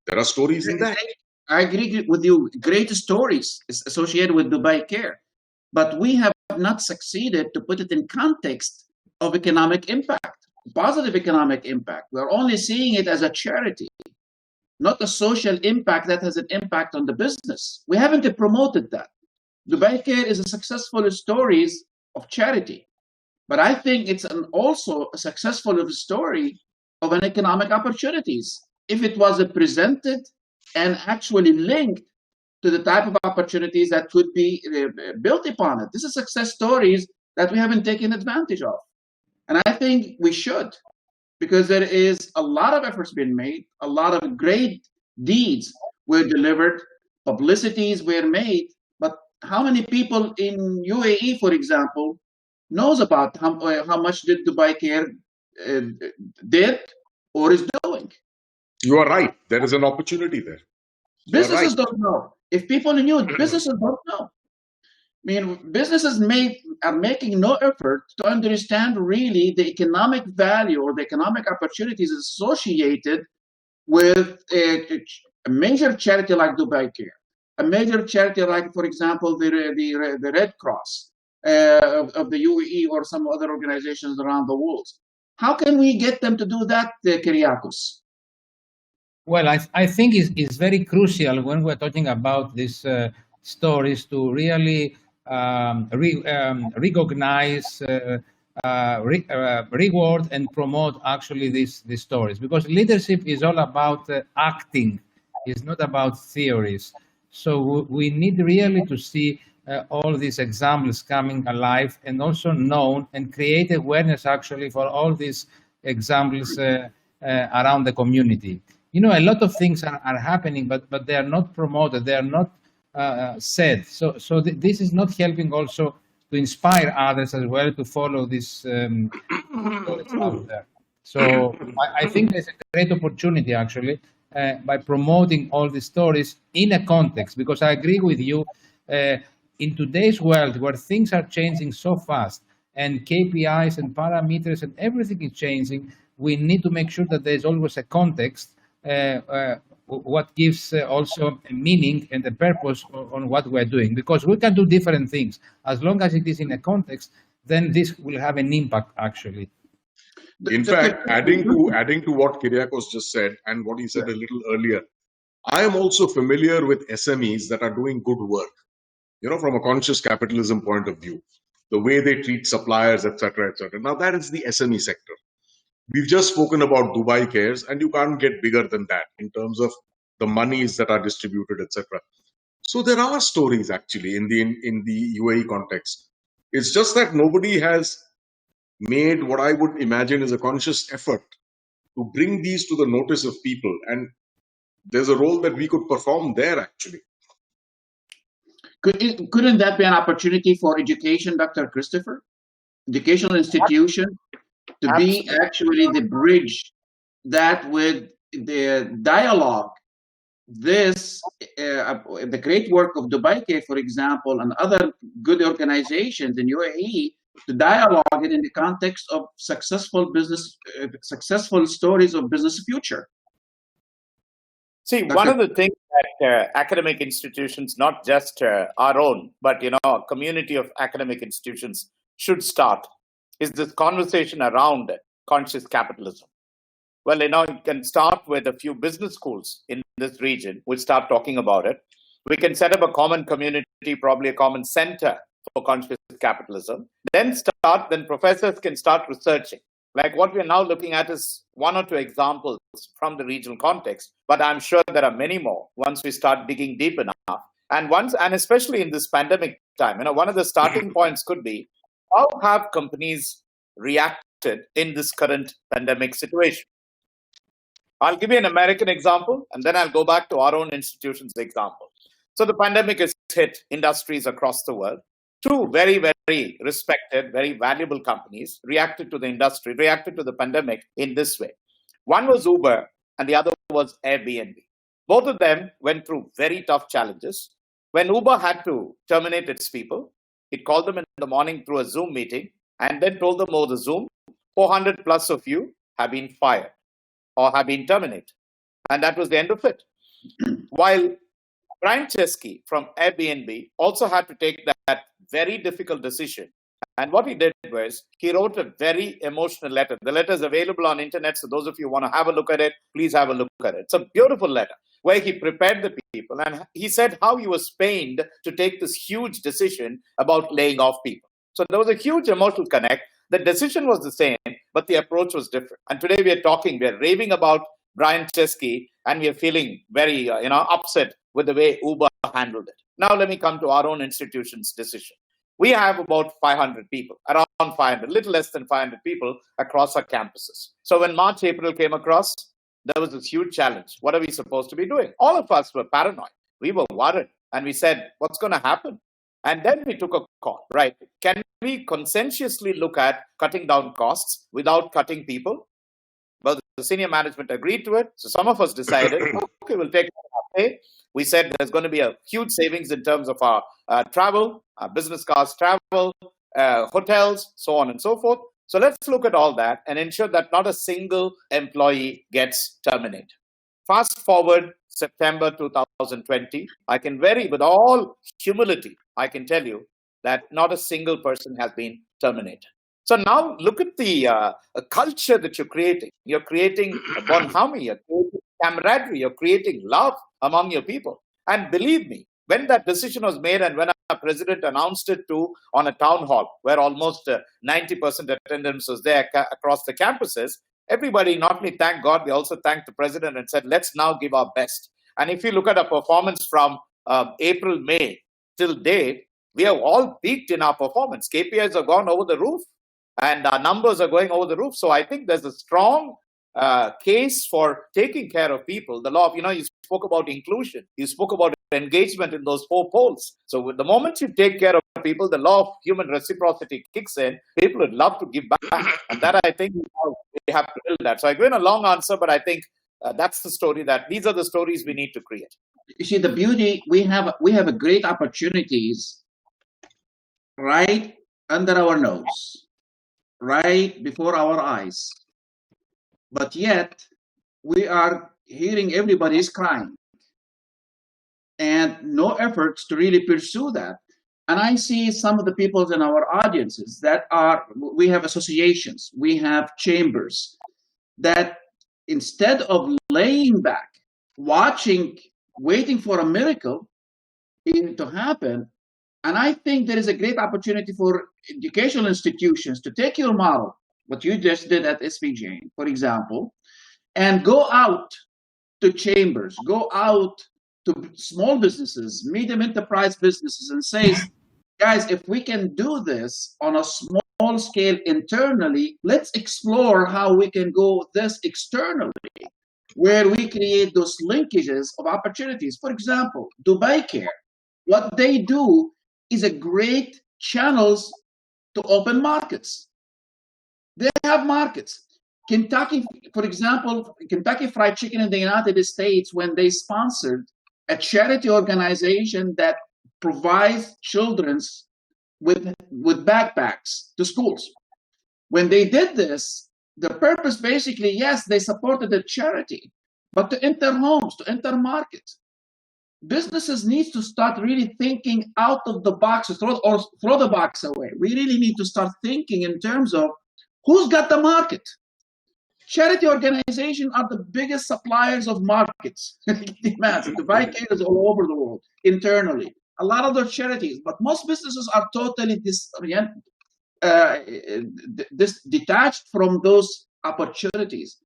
There are stories in that. I agree with you. Great stories associated with Dubai Care, but we have not succeeded to put it in context of economic impact, positive economic impact. We're only seeing it as a charity, not a social impact that has an impact on the business. We haven't promoted that. Dubai Care is a successful stories of charity, but I think it's also a successful story of an economic opportunities if it was presented and actually linked to the type of opportunities that could be built upon it. This is success stories that we haven't taken advantage of. And I think we should, because there is a lot of efforts being made, a lot of great deeds were delivered, publicities were made, but how many people in UAE, for example, knows about how much did Dubai Care did or is doing? You are right. There is an opportunity there. Businesses don't know. If people knew, businesses don't know. I mean, businesses are making no effort to understand really the economic value or the economic opportunities associated with a major charity like Dubai Care, a major charity like, for example, the Red Cross of the UAE or some other organizations around the world. How can we get them to do that, Kyriakos? Well, I think it's very crucial when we're talking about these stories to really recognize, reward, and promote actually these stories, because leadership is all about acting, it's not about theories. So we need really to see all these examples coming alive and also known and create awareness actually for all these examples around the community. You know, a lot of things are happening, but they are not promoted, they are not said. So this is not helping also to inspire others as well to follow this stories out there. So I think there's a great opportunity actually by promoting all these stories in a context, because I agree with you, in today's world where things are changing so fast and KPIs and parameters and everything is changing, we need to make sure that there's always a context what gives also a meaning and a purpose on what we're doing, because we can do different things. As long as it is in a context, then this will have an impact actually. In fact, adding to what Kyriakos just said and what he said a little earlier, I am also familiar with SMEs that are doing good work, you know, from a conscious capitalism point of view, the way they treat suppliers, etc., etc. Now that is the SME sector. We've just spoken about Dubai Cares, and you can't get bigger than that in terms of the monies that are distributed, etc. So there are stories actually in the UAE context. It's just that nobody has made what I would imagine is a conscious effort to bring these to the notice of people, and there's a role that we could perform there actually. Couldn't that be an opportunity for education, Dr. Christopher? Educational institution to be actually the bridge that with the dialogue, this the great work of Dubai Care, for example, and other good organizations in UAE, to dialogue it in the context of successful business, successful stories of business future. See, one of the things that academic institutions, not just our own, but a community of academic institutions should start, is this conversation around conscious capitalism. Well, you can start with a few business schools in this region. We'll start talking about it. We can set up a common community, probably a common center for conscious capitalism. Then professors can start researching. Like what we're now looking at is one or two examples from the regional context, but I'm sure there are many more once we start digging deep enough. And especially in this pandemic time, one of the starting points could be, how have companies reacted in this current pandemic situation? I'll give you an American example, and then I'll go back to our own institution's example. So the pandemic has hit industries across the world. Two very, very respected, very valuable companies reacted to the pandemic in this way. One was Uber and the other was Airbnb. Both of them went through very tough challenges. When Uber had to terminate its people, it called them in the morning through a Zoom meeting and then told them over the Zoom, 400 plus of you have been fired or have been terminated. And that was the end of it. While Brian Chesky from Airbnb also had to take that very difficult decision. And what he did was he wrote a very emotional letter. The letter is available on internet. So those of you who want to have a look at it, please have a look at it. It's a beautiful letter where he prepared the people. And he said how he was pained to take this huge decision about laying off people. So there was a huge emotional connect. The decision was the same, but the approach was different. And today we're raving about Brian Chesky, and we are feeling very upset with the way Uber handled it. Now let me come to our own institution's decision. We have about 500 people, around 500, little less than 500 people across our campuses. So when March, April came across, there was this huge challenge. What are we supposed to be doing? All of us were paranoid. We were worried. And we said, what's going to happen? And then we took a call, right? Can we conscientiously look at cutting down costs without cutting people? Well, the senior management agreed to it. So some of us decided, okay, we'll take our pay. We said there's going to be a huge savings in terms of our travel, our business class travel, hotels, so on and so forth. So let's look at all that and ensure that not a single employee gets terminated. Fast forward September 2020, I can with all humility, I can tell you that not a single person has been terminated. So now look at the culture that you're creating. You're creating a bonhomie, you're creating camaraderie, you're creating love among your people. And believe me, when that decision was made and when our president announced it on a town hall where almost 90% attendance was there across the campuses, everybody not only thanked God, they also thanked the president and said, let's now give our best. And if you look at our performance from April, May till date, we have all peaked in our performance. KPIs have gone over the roof and our numbers are going over the roof. So I think there's a strong case for taking care of people. The law of, you spoke about inclusion. You spoke about engagement in those 4 poles. So with the moment you take care of people, the law of human reciprocity kicks in. People would love to give back. And that, I think, we have to build that. So I go in a long answer, but I think that's the story these are the stories we need to create. You see, the beauty, we have a great opportunities right under our nose, right before our eyes. But yet, we are hearing everybody is crying and no efforts to really pursue that. And I see some of the people in our audiences we have associations, we have chambers that instead of laying back, waiting for a miracle to happen, and I think there is a great opportunity for educational institutions to take your model, what you just did at SPJ, for example, and go out to chambers, go out to small businesses, medium enterprise businesses, and say, guys, if we can do this on a small scale internally, let's explore how we can go this externally, where we create those linkages of opportunities. For example, Dubai Care, what they do is a great channels to open markets. They have markets. Kentucky, for example, Kentucky Fried Chicken in the United States, when they sponsored a charity organization that provides children with backpacks to schools. When they did this, the purpose basically, yes, they supported the charity, but to enter homes, to enter markets. Businesses need to start really thinking out of the box or throw the box away. We really need to start thinking in terms of who's got the market. Charity organizations are the biggest suppliers of markets, demands, and to buy cables all over the world internally. A lot of those charities, but most businesses are totally disoriented, detached from those opportunities.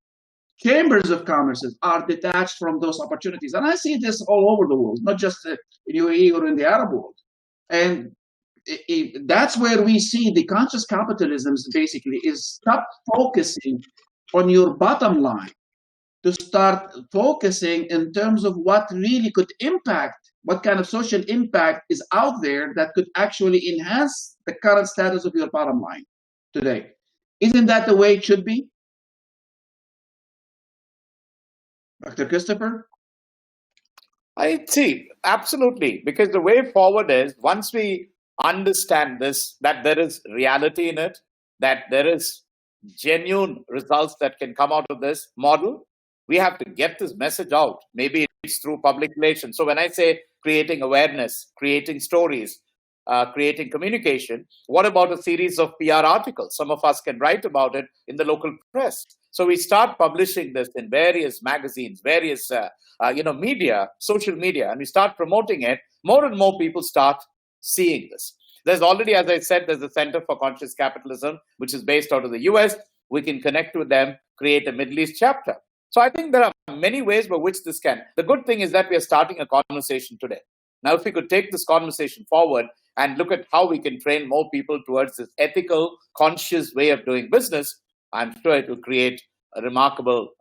Chambers of commerce are detached from those opportunities, and I see this all over the world, not just in UAE or in the Arab world. And that's where we see the conscious capitalism basically is stop focusing on your bottom line to start focusing in terms of what really could impact, what kind of social impact is out there that could actually enhance the current status of your bottom line today. Isn't that the way it should be? Dr. Christopher? I see, absolutely. Because the way forward is once we understand this, that there is reality in it, that there is genuine results that can come out of this model, we have to get this message out. Maybe it's through public relations. So when I say creating awareness, creating stories, creating communication, what about a series of PR articles? Some of us can write about it in the local press. So we start publishing this in various magazines, various media, social media, and we start promoting it. More and more people start seeing this. There's already, as I said, there's a Center for Conscious Capitalism, which is based out of the US. We can connect with them, create a Middle East chapter. So I think there are many ways by which this can. The good thing is that we are starting a conversation today. Now, if we could take this conversation forward and look at how we can train more people towards this ethical, conscious way of doing business, I'm sure it will create a remarkable,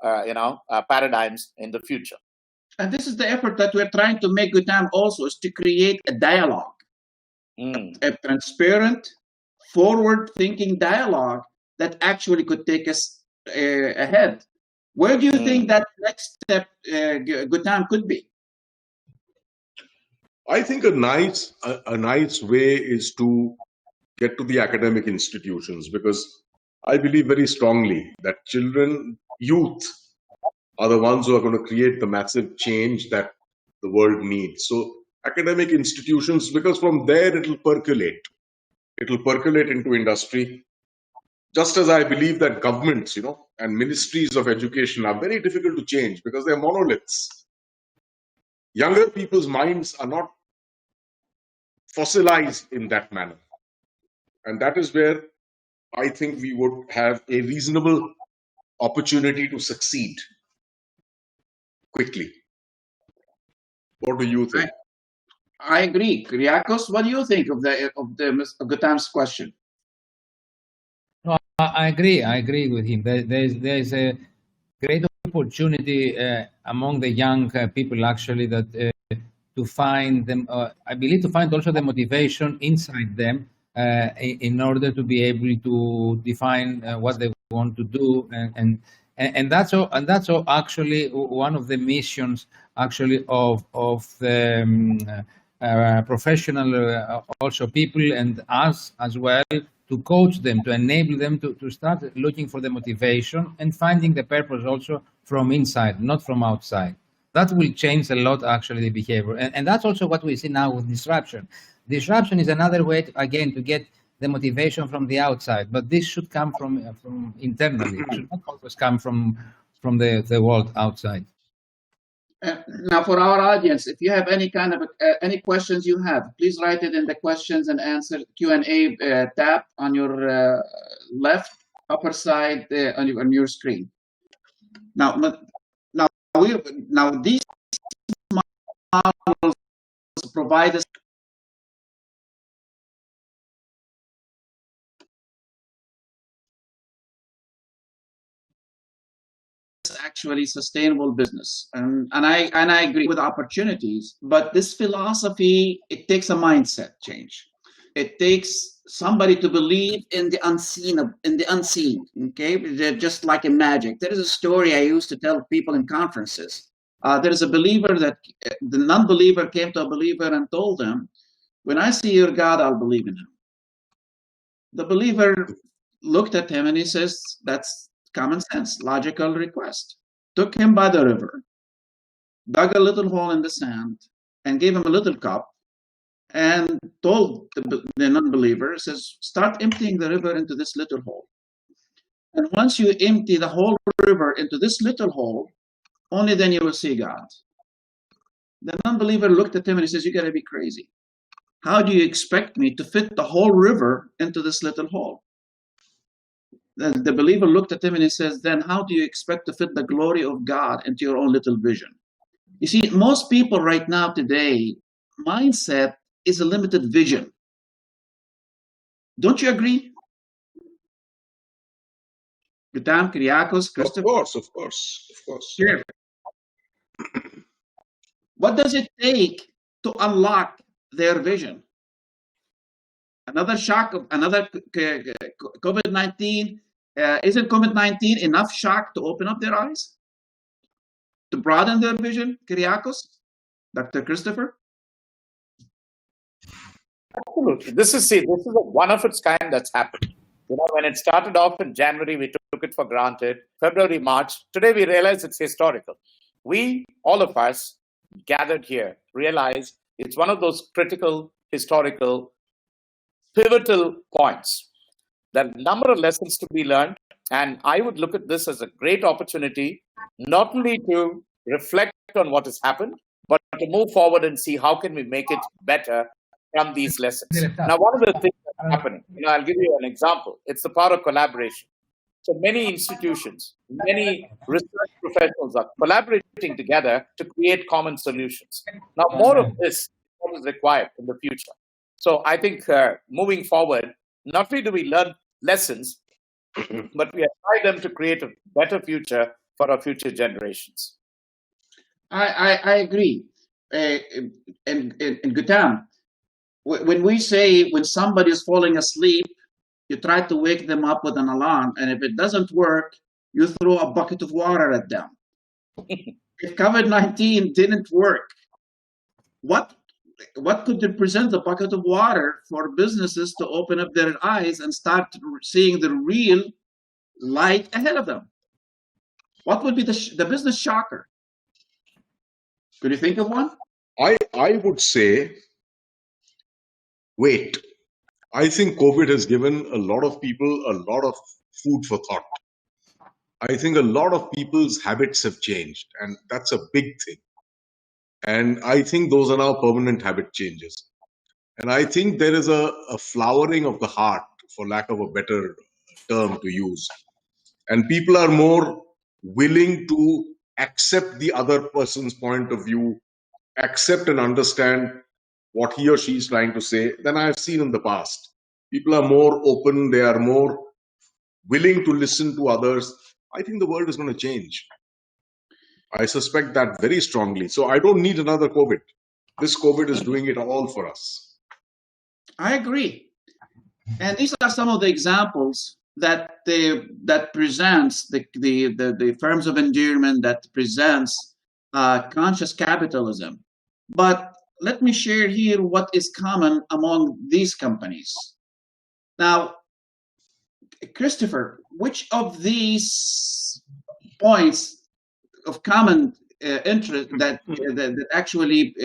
paradigms in the future. And this is the effort that we're trying to make Gutam also, is to create a dialogue, a transparent, forward-thinking dialogue that actually could take us ahead. Where do you think that next step, Gutam, could be? I think a nice way is to get to the academic institutions, because I believe very strongly that children, youth, are the ones who are going to create the massive change that the world needs. So academic institutions, because from there it'll percolate into industry. Just as I believe that governments, and ministries of education are very difficult to change because they're monoliths. Younger people's minds are not fossilized in that manner. And that is where I think we would have a reasonable opportunity to succeed quickly. What do you think? I agree. Kyriakos, what do you think of Gutam's question? No, I agree. I agree with him. There's a great opportunity among the young people, actually, that to find them. I believe to find also the motivation inside them in order to be able to define what they want to do, and that's all. And that's all actually one of the missions, actually, of the professional also people and us as well, to coach them, to enable them to start looking for the motivation and finding the purpose also from inside, not from outside. That will change a lot, actually, the behavior. And that's also what we see now with disruption. Disruption is another way, to get the motivation from the outside, but this should come from internally. It should not always come from the world outside. Now, for our audience, if you have any kind of any questions you have, please write it in the questions and answer Q&A tab on your left upper side on your screen. Now these models provide us actually sustainable business, and I agree with opportunities, but this philosophy, it takes a mindset change. It takes somebody to believe in the unseen. Okay, just like in magic. There is a story I used to tell people in conferences. There is a believer that the non-believer came to a believer and told him, "When I see your God, I'll believe in him." The believer looked at him and he says, "That's common sense, logical request." Took him by the river, dug a little hole in the sand, and gave him a little cup, and told the non-believer, says, "Start emptying the river into this little hole." And once you empty the whole river into this little hole, only then you will see God. The non-believer looked at him and he says, you got to be crazy. How do you expect me to fit the whole river into this little hole? Then the believer looked at him and he says, then how do you expect to fit the glory of God into your own little vision? You see, most people right now today, mindset is a limited vision. Don't you agree? Gautam, Kyriakos, Christopher? Of course. Sure. What does it take to unlock their vision? Another shock of another COVID-19. Isn't COVID-19 enough shock to open up their eyes? To broaden their vision? Kyriakos? Dr. Christopher? Absolutely. This is a one of its kind that's happened. When it started off in January, we took it for granted. February, March. Today, we realize it's historical. We, all of us, gathered here, realize it's one of those critical, historical, pivotal points. There are a number of lessons to be learned, and I would look at this as a great opportunity, not only to reflect on what has happened, but to move forward and see how can we make it better from these lessons. Now, one of the things that's happening, I'll give you an example. It's the power of collaboration. So many institutions, many research professionals are collaborating together to create common solutions. Now, more of this is what is required in the future. So I think moving forward, not only do we learn lessons, but we apply them to create a better future for our future generations. I agree. And Gautam, when somebody is falling asleep, you try to wake them up with an alarm, and if it doesn't work, you throw a bucket of water at them. If COVID-19 didn't work, what could represent a bucket of water for businesses to open up their eyes and start seeing the real light ahead of them? What would be the business shocker? Could you think of one? I would say, wait. I think COVID has given a lot of people a lot of food for thought. I think a lot of people's habits have changed, and that's a big thing. And I think those are now permanent habit changes. And I think there is a flowering of the heart, for lack of a better term to use. And people are more willing to accept the other person's point of view, accept and understand what he or she is trying to say than I've seen in the past. People are more open. They are more willing to listen to others. I think the world is going to change. I suspect that very strongly. So I don't need another COVID. This COVID is doing it all for us. I agree. And these are some of the examples that presents the firms of endearment, that presents conscious capitalism. But let me share here what is common among these companies. Now, Christopher, which of these points of common interest that actually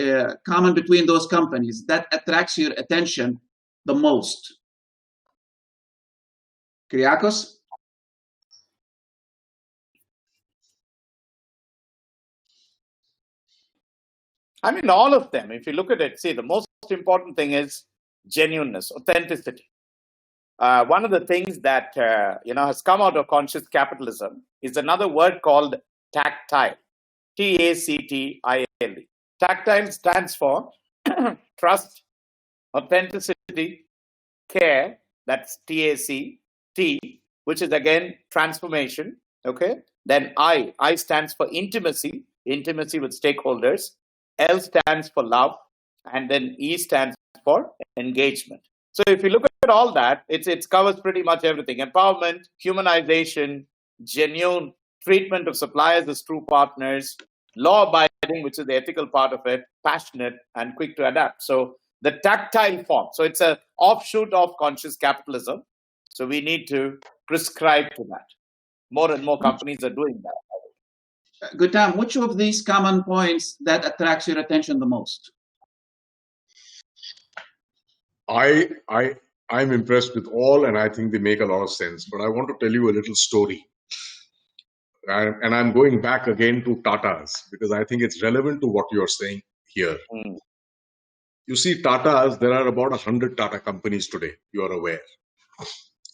common between those companies that attracts your attention the most? Kyriakos? I mean, all of them. If you look at it, see, the most important thing is genuineness, authenticity. One of the things that has come out of conscious capitalism is another word called tactile. T-A-C-T-I-L-E. Tactile stands for trust, authenticity, care. That's T-A-C-T, which is again transformation. Okay. Then I stands for intimacy with stakeholders. L stands for love, and then E stands for engagement. So if you look at all that, it covers pretty much everything: empowerment, humanization, genuine treatment of suppliers as true partners, law abiding, which is the ethical part of it, passionate, and quick to adapt. So the tactile form. So it's an offshoot of conscious capitalism. So we need to prescribe to that. More and more companies are doing that. Gautam, which of these common points that attracts your attention the most? I I'm impressed with all, and I think they make a lot of sense. But I want to tell you a little story. And I'm going back again to Tata's because I think it's relevant to what you're saying here. Mm. You see, Tata's, there are about 100 Tata companies today, you are aware.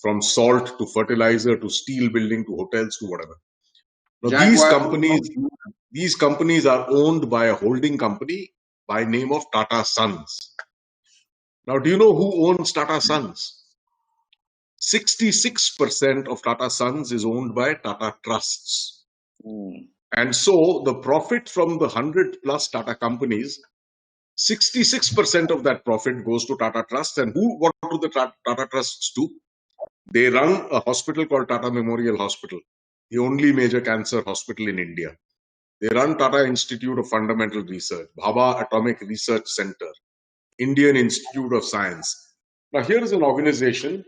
From salt to fertilizer to steel building to hotels to whatever. Now, these companies are owned by a holding company by name of Tata Sons. Now, do you know who owns Tata Sons? 66% of Tata Sons is owned by Tata Trusts. Mm. And so the profit from the 100 plus Tata companies, 66% of that profit goes to Tata Trusts. And what do the Tata Trusts do? They run a hospital called Tata Memorial Hospital, the only major cancer hospital in India. They run Tata Institute of Fundamental Research, Bhabha Atomic Research Center, Indian Institute of Science. Now, here is an organization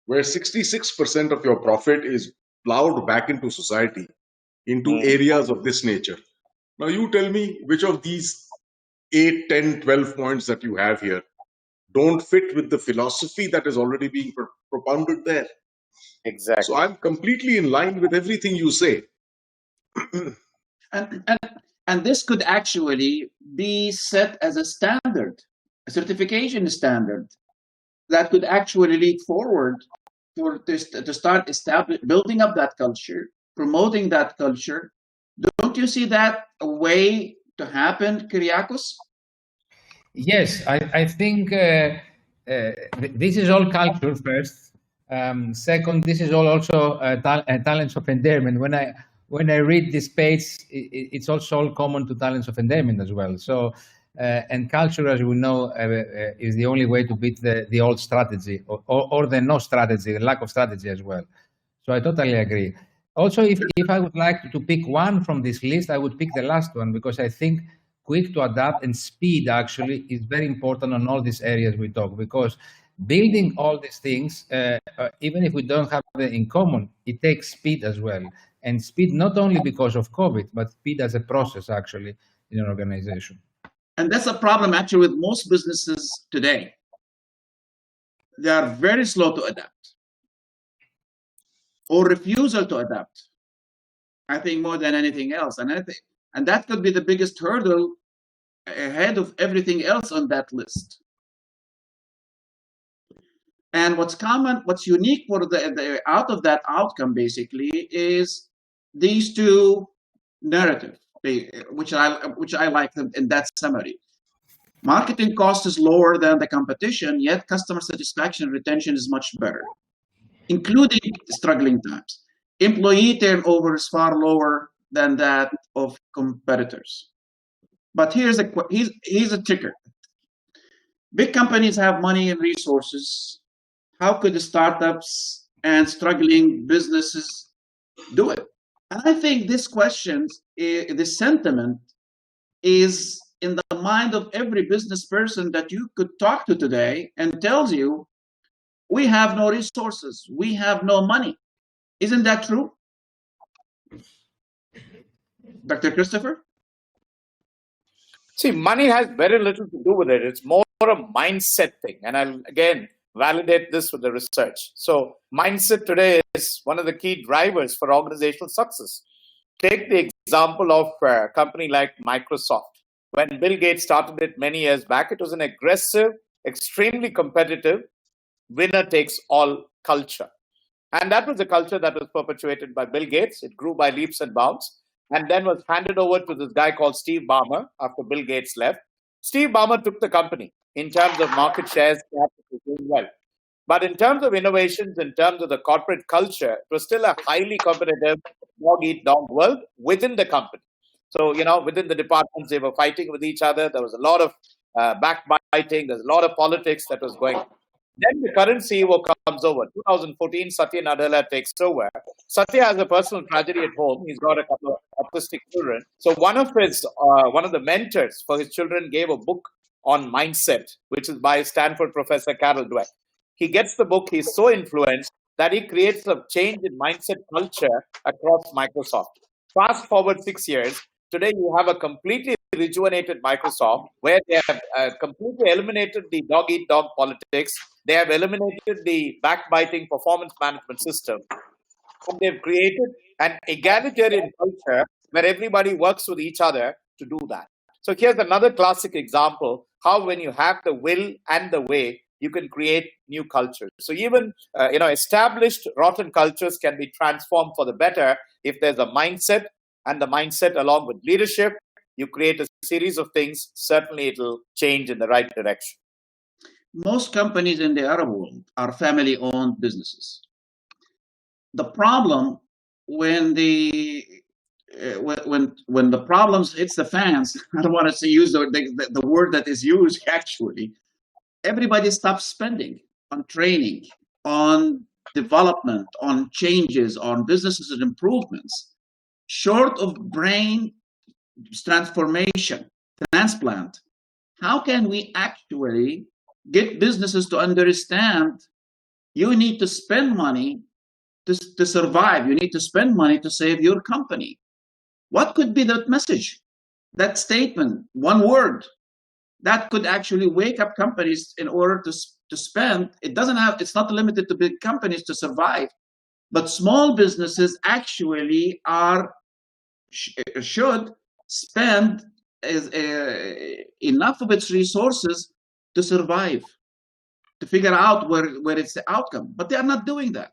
where 66% of your profit is plowed back into society, into areas of this nature. Now, you tell me which of these 8, 10, 12 points that you have here don't fit with the philosophy that is already being propounded there. Exactly. So I'm completely in line with everything you say. And this could actually be set as a standard, a certification standard that could actually lead forward to start building up that culture, promoting that culture. Don't you see that a way to happen, Kyriakos? Yes, I think this is all culture first. Second, this is all also talents of endearment. When I read this page, it's also all common to talents of endearment as well. So, and culture, as we know, is the only way to beat the old strategy or the no strategy, the lack of strategy as well. So I totally agree. Also, if I would like to pick one from this list, I would pick the last one because I think quick to adapt and speed actually is very important on all these areas we talk, because building all these things, even if we don't have it in common, it takes speed as well. And speed not only because of COVID, but speed as a process actually in an organization. And that's a problem actually with most businesses today. They are very slow to adapt or refusal to adapt. I think more than anything else. And that could be the biggest hurdle ahead of everything else on that list. And what's unique for the out of that outcome basically is these two narratives, which I like them in that summary. Marketing cost is lower than the competition, yet customer satisfaction and retention is much better, including struggling times. Employee turnover is far lower than that of competitors. But here's a ticker. Big companies have money and resources. How could the startups and struggling businesses do it? And I think this question, this sentiment, is in the mind of every business person that you could talk to today and tells you, we have no resources, we have no money. Isn't that true? Dr. Christopher? See, money has very little to do with it. It's more a mindset thing. And I'll, again, validate this with the research. So mindset today is one of the key drivers for organizational success. Take the example of a company like Microsoft. When Bill Gates started it many years back, it was an aggressive, extremely competitive, winner-takes-all culture. And that was the culture that was perpetuated by Bill Gates. It grew by leaps and bounds and then was handed over to this guy called Steve Ballmer after Bill Gates left. Steve Ballmer took the company in terms of market shares, doing well. But in terms of innovations, in terms of the corporate culture, it was still a highly competitive dog-eat-dog world within the company. So, within the departments, they were fighting with each other. There was a lot of backbiting. There's a lot of politics that was going on. Then the current CEO comes over. 2014, Satya Nadella takes over. Satya has a personal tragedy at home. He's got a couple of autistic children. So one of the mentors for his children gave a book on mindset, which is by Stanford professor Carol Dweck. He gets the book. He's so influenced that he creates a change in mindset culture across Microsoft. Fast forward 6 years. Today, you have a completely rejuvenated Microsoft where they have completely eliminated the dog-eat-dog politics. They have eliminated the backbiting performance management system, and they've created an egalitarian culture where everybody works with each other to do that. So here's another classic example how when you have the will and the way, you can create new cultures. So even established rotten cultures can be transformed for the better if there's a mindset, and the mindset along with leadership, you create a series of things. Certainly it'll change in the right direction. Most companies in the Arab world are family-owned businesses. The problem when the problems hits the fans, I don't want to use the word that is used actually, everybody stops spending on training, on development, on changes, on businesses and improvements. Short of brain transformation, transplant, how can we actually get businesses to understand you need to spend money to survive? You need to spend money to save your company. What could be that message, that statement, one word that could actually wake up companies in order to spend? It's not limited to big companies to survive, but small businesses actually should spend enough of its resources to survive, to figure out where it's the outcome. But they are not doing that.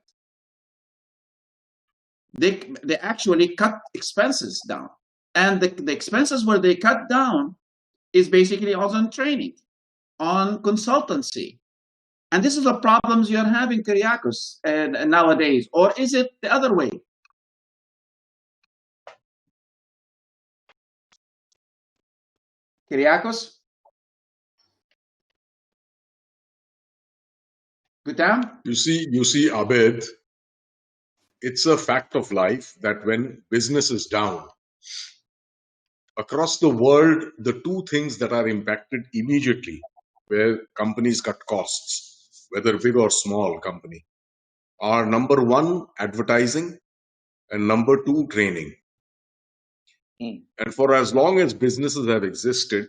They actually cut expenses down, and the expenses where they cut down is basically also on training, on consultancy. And this is the problems you're having, Kyriakos, and nowadays. Or is it the other way? Kyriakos? Gutam? You see, Abid, it's a fact of life that when business is down, across the world, the two things that are impacted immediately, where companies cut costs, whether big or small company, are number one, advertising, and number two, training. And for as long as businesses have existed,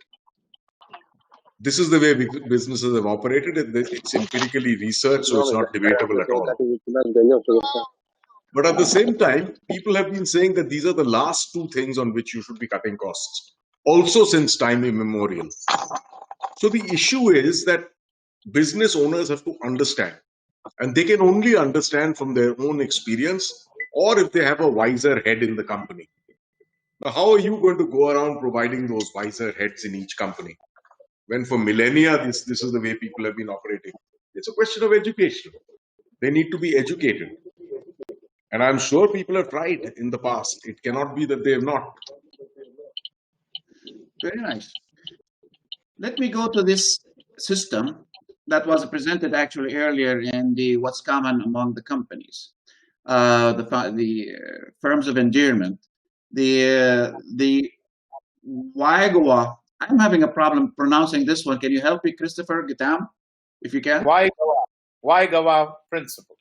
this is the way businesses have operated. It's empirically researched, so it's not debatable at all. But at the same time, people have been saying that these are the last two things on which you should be cutting costs, also since time immemorial. So the issue is that business owners have to understand, and they can only understand from their own experience, or if they have a wiser head in the company. Now, how are you going to go around providing those wiser heads in each company when for millennia this is the way people have been operating? It's a question of education. They need to be educated. And I'm sure people have tried in the past. It cannot be that they have not. Very nice. Let me go to this system that was presented actually earlier in the what's common among the companies, the firms of endearment, the Waigawa. I'm having a problem pronouncing this one. Can you help me, Christopher Gitam, if you can? Waigawa principle.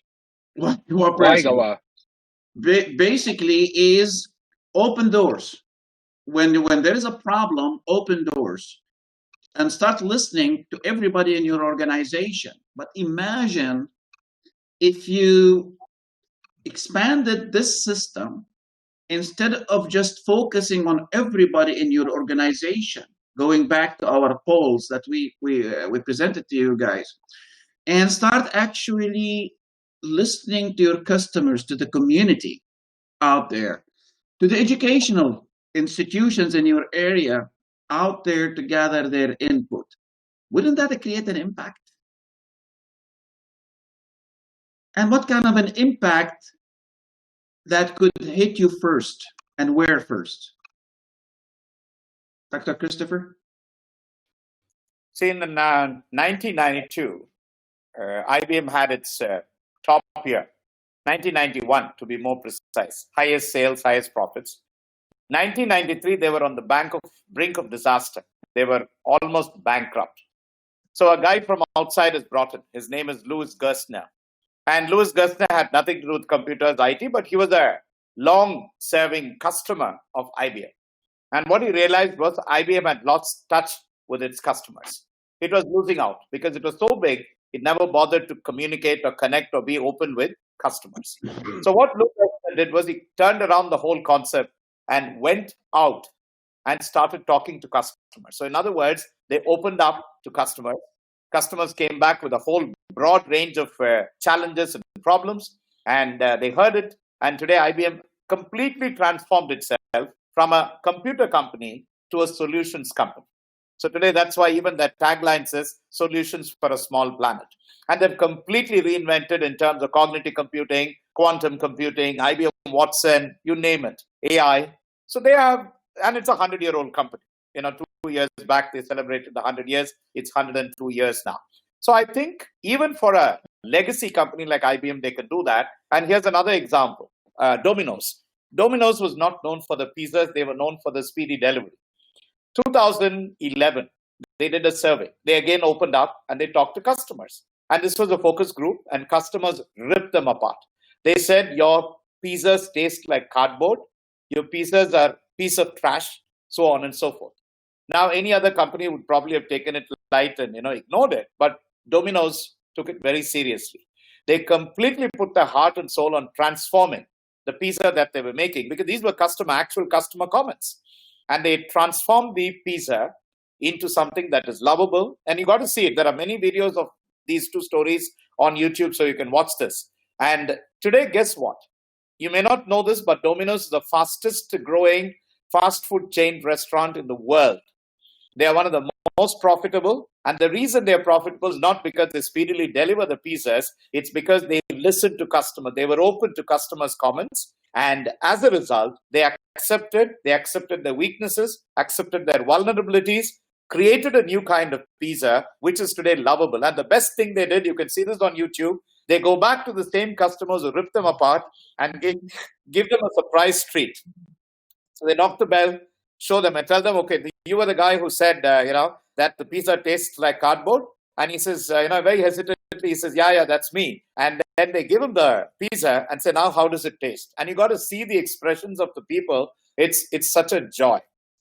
Waigawa principle. Basically is open doors. When there is a problem, open doors and start listening to everybody in your organization. But imagine if you expanded this system, instead of just focusing on everybody in your organization, going back to our polls that we presented to you guys, and start actually listening to your customers, to the community out there, to the educational institutions in your area out there to gather their input. Wouldn't that create an impact? And what kind of an impact that could hit you first, and where first? Dr. Christopher? See, in 1992, IBM had its top year, 1991 to be more precise, highest sales, highest profits. 1993, they were on the brink of disaster. They were almost bankrupt. So a guy from outside is brought in. His name is Louis Gerstner. And Louis Gerstner had nothing to do with computers, IT, but he was a long-serving customer of IBM. And what he realized was IBM had lost touch with its customers. It was losing out because it was so big, It never bothered to communicate or connect or be open with customers. So what Lucas did was he turned around the whole concept and went out and started talking to customers. So in other words, they opened up to customers. Customers came back with a whole broad range of challenges and problems, and they heard it. And today, IBM completely transformed itself from a computer company to a solutions company. So today, that's why even that tagline says solutions for a small planet. And they've completely reinvented in terms of cognitive computing, quantum computing, IBM Watson, you name it, AI. So they have, and it's a 100-year-old company. 2 years back, they celebrated the 100 years. It's 102 years now. So I think even for a legacy company like IBM, they can do that. And here's another example, Domino's. Domino's was not known for the pizzas. They were known for the speedy delivery. 2011, they did a survey. They again opened up and they talked to customers. And this was a focus group, and customers ripped them apart. They said, your pizzas taste like cardboard. Your pizzas are a piece of trash, so on and so forth. Now, any other company would probably have taken it light and ignored it, but Domino's took it very seriously. They completely put their heart and soul on transforming the pizza that they were making, because these were actual customer comments. And they transformed the pizza into something that is lovable. And you got to see it. There are many videos of these two stories on YouTube, so you can watch this. And today, guess what? You may not know this, but Domino's is the fastest growing fast food chain restaurant in the world. They are one of the most profitable. And the reason they are profitable is not because they speedily deliver the pizzas. It's because they listened to customers. They were open to customers' comments. And as a result, they accepted their weaknesses, accepted their vulnerabilities, created a new kind of pizza, which is today lovable. And the best thing they did, you can see this on YouTube, they go back to the same customers who ripped them apart and give them a surprise treat. So they knock the bell, show them and tell them, okay, you were the guy who said, that the pizza tastes like cardboard. And he says, very hesitantly, he says, yeah, that's me. And then they give him the pizza and say, now, how does it taste? And you got to see the expressions of the people. It's such a joy.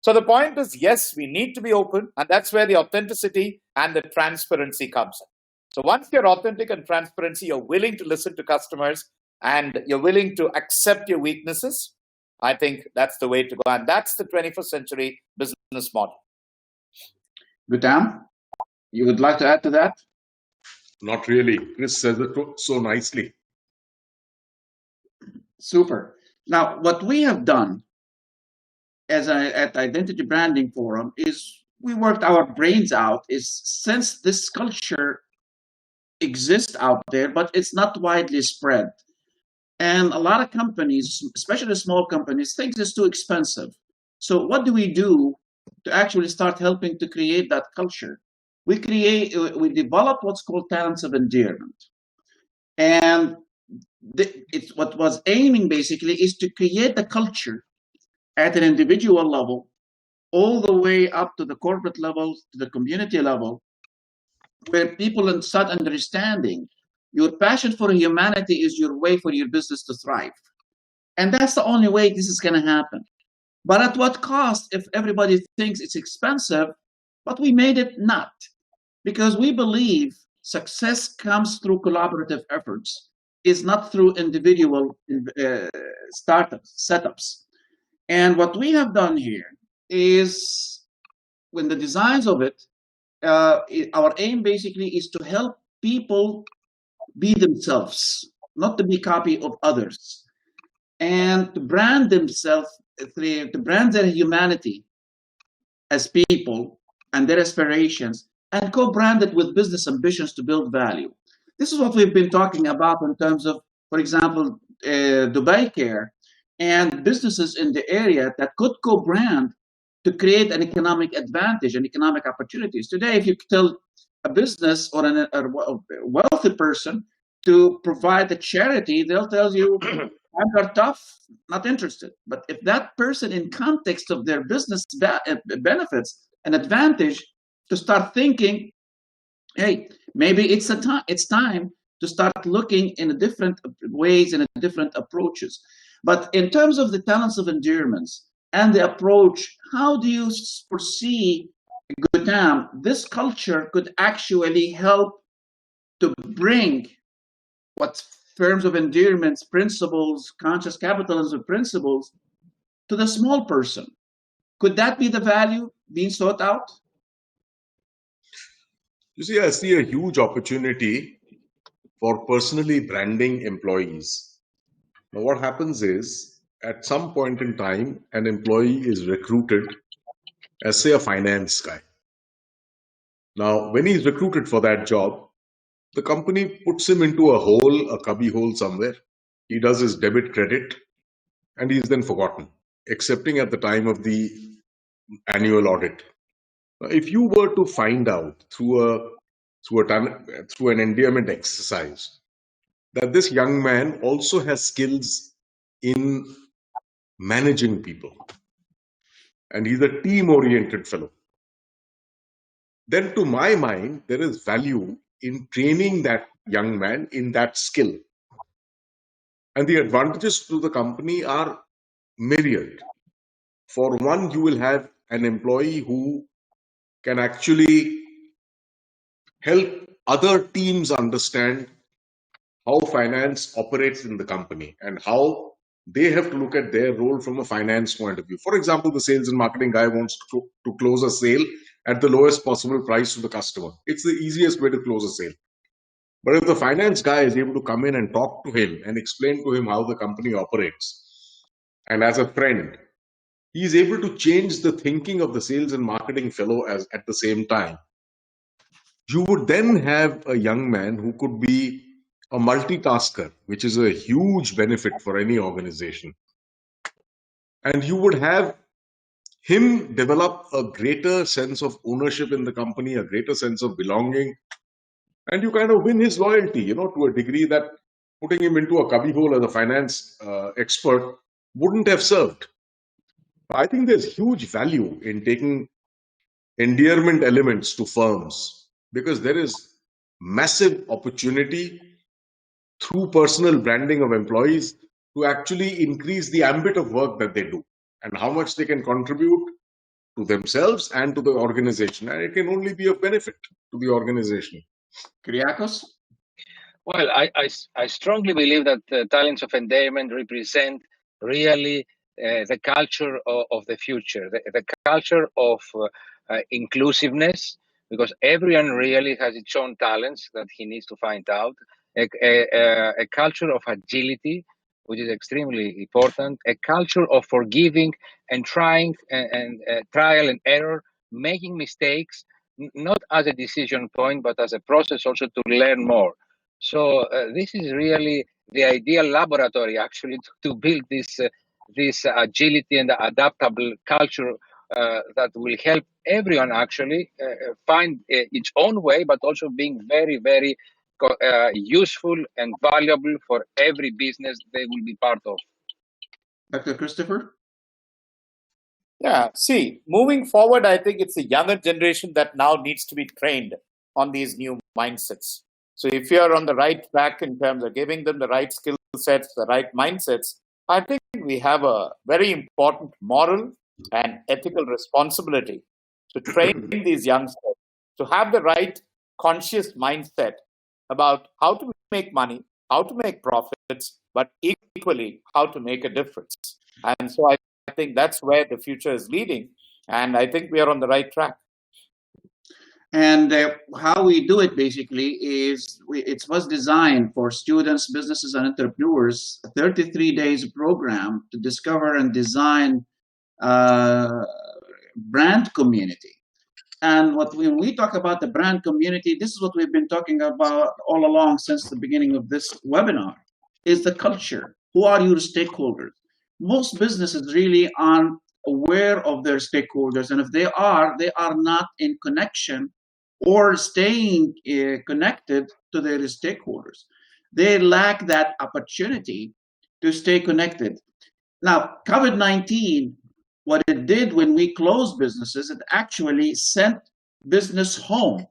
So the point is, yes, we need to be open. And that's where the authenticity and the transparency comes in. So once you're authentic and transparency, you're willing to listen to customers and you're willing to accept your weaknesses. I think that's the way to go. And that's the 21st century business model. Gautam, you would like to add to that? Not really. Chris says it so nicely. Super. Now, what we have done at Identity Branding Forum is we worked our brains out. Is since this culture exists out there, but it's not widely spread. And a lot of companies, especially small companies, think it's too expensive. So what do we do to actually start helping to create that culture? We develop what's called talents of endearment. And what was aiming basically is to create a culture at an individual level, all the way up to the corporate level, to the community level, where people start understanding your passion for humanity is your way for your business to thrive. And that's the only way this is going to happen. But at what cost if everybody thinks it's expensive, but we made it not? Because we believe success comes through collaborative efforts, is not through individual setups. And what we have done here is, when the designs of it, our aim basically is to help people be themselves, not to be copy of others, and to brand themselves, to brand their humanity as people and their aspirations, and co-brand it with business ambitions to build value. This is what we've been talking about in terms of, for example, Dubai Care and businesses in the area that could co-brand to create an economic advantage and economic opportunities. Today, if you tell a business or a wealthy person to provide a charity, they'll tell you, times are tough, not interested. But if that person, in context of their business benefits and advantage, to start thinking, hey, maybe it's time to start looking in different ways and different approaches. But in terms of the talents of endearments and the approach, how do you foresee, Gautam, this culture could actually help to bring what firms of endearments principles, conscious capitalism principles to the small person. Could that be the value being sought out? You see, I see a huge opportunity for personally branding employees. Now, what happens is, at some point in time, an employee is recruited as, say, a finance guy. Now, when he's recruited for that job, the company puts him into a hole, a cubby hole somewhere. He does his debit credit, and he's then forgotten, excepting at the time of the annual audit. Now, if you were to find out through an endearment exercise that this young man also has skills in managing people, and he's a team-oriented fellow, then to my mind, there is value in training that young man in that skill. And the advantages to the company are myriad. For one, you will have an employee who can actually help other teams understand how finance operates in the company and how they have to look at their role from a finance point of view. For example, the sales and marketing guy wants to close a sale at the lowest possible price to the customer. It's the easiest way to close a sale. But if the finance guy is able to come in and talk to him and explain to him how the company operates, and as a friend, he is able to change the thinking of the sales and marketing fellow at the same time. You would then have a young man who could be a multitasker, which is a huge benefit for any organization. And you would have him develop a greater sense of ownership in the company, a greater sense of belonging, and you kind of win his loyalty, to a degree that putting him into a cubbyhole as a finance expert wouldn't have served. I think there's huge value in taking endearment elements to firms because there is massive opportunity through personal branding of employees to actually increase the ambit of work that they do and how much they can contribute to themselves and to the organization. And it can only be of benefit to the organization. Kyriakos? Well, I strongly believe that the talents of endearment represent really the culture of the future, the culture of inclusiveness, because everyone really has its own talents that he needs to find out, a culture of agility, which is extremely important, a culture of forgiving and trying and trial and error, making mistakes, not as a decision point, but as a process also to learn more. So this is really the ideal laboratory, actually, to build this agility and adaptable culture that will help everyone actually find its own way, but also being very, very useful and valuable for every business they will be part of. Dr. Christopher? Yeah, see, moving forward, I think it's the younger generation that now needs to be trained on these new mindsets. So if you're on the right track in terms of giving them the right skill sets, the right mindsets, I think we have a very important moral and ethical responsibility to train these youngsters to have the right conscious mindset about how to make money, how to make profits, but equally how to make a difference. And so I think that's where the future is leading. And I think we are on the right track. And how we do it basically is it was designed for students, businesses, and entrepreneurs, a 33 days program to discover and design brand community. And when we talk about the brand community, this is what we've been talking about all along since the beginning of this webinar, is the culture. Who are your stakeholders? Most businesses really aren't aware of their stakeholders. And if they are not in connection or staying connected to their stakeholders. They lack that opportunity to stay connected. Now, COVID-19, what it did when we closed businesses, it actually sent business home.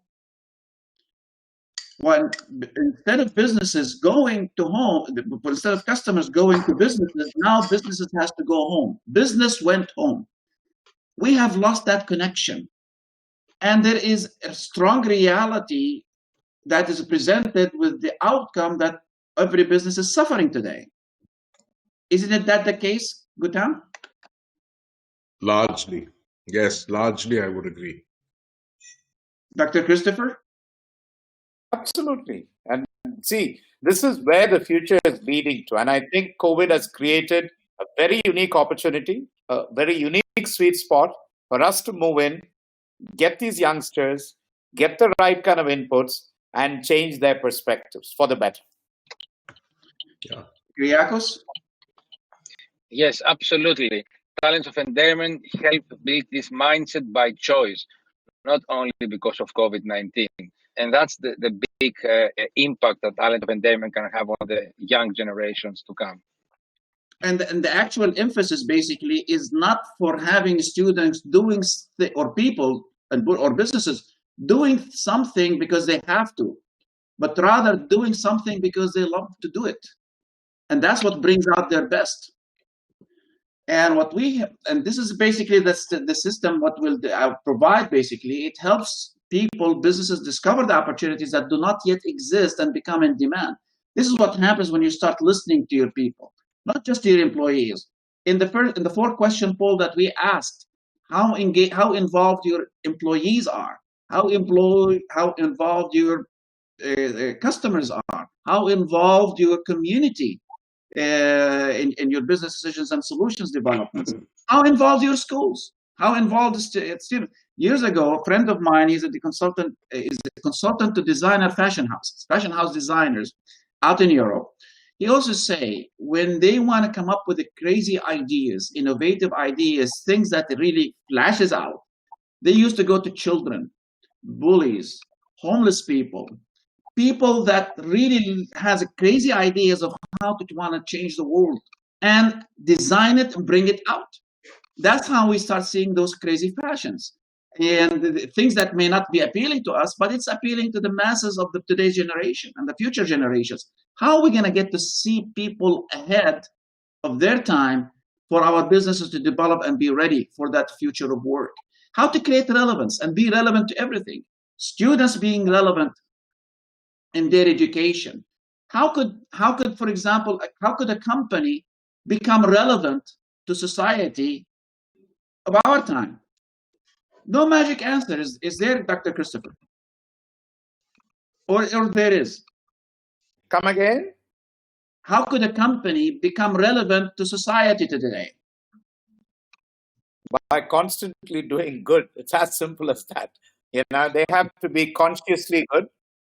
When instead of businesses going to home, instead of customers going to businesses, now businesses has to go home. Business went home. We have lost that connection. And there is a strong reality that is presented with the outcome that every business is suffering today. Isn't it that the case, Gutam? Largely. Yes, largely I would agree. Dr. Christopher? Absolutely. And see, this is where the future is leading to. And I think COVID has created a very unique opportunity, a very unique sweet spot for us to move in, get these youngsters, get the right kind of inputs, and change their perspectives for the better. Yeah. Kyriakos? Yes, absolutely. Talents of Endearment help build this mindset by choice, not only because of COVID-19. And that's the big impact that Talent of Endearment can have on the young generations to come. And the actual emphasis basically is not for having students doing or people or businesses doing something because they have to, but rather doing something because they love to do it. And that's what brings out their best. And what we have, and this is basically the system, what will provide basically, it helps people, businesses discover the opportunities that do not yet exist and become in demand. This is what happens when you start listening to your people, not just to your employees. In the 4-question poll that we asked, how involved your employees are, how involved your customers are, how involved your community in your business decisions and solutions developments, how involved your schools, how involved students. Years ago, a friend of mine, is a consultant to designer fashion house designers out in Europe. He also say when they want to come up with the crazy ideas, innovative ideas, things that really flashes out, they used to go to children, bullies, homeless people that really has crazy ideas of how to want to change the world and design it and bring it out. That's how we start seeing those crazy fashions and the things that may not be appealing to us, but it's appealing to the masses of today's generation and the future generations. How are we going to get to see people ahead of their time for our businesses to develop and be ready for that future of work? How to create relevance and be relevant to everything. Students being relevant in their education. How could, for example, how could a company become relevant to society of our time? No magic answer is there, Dr. Christopher? Or there is? Come again? How could a company become relevant to society today? By constantly doing good. It's as simple as that. They have to be consciously good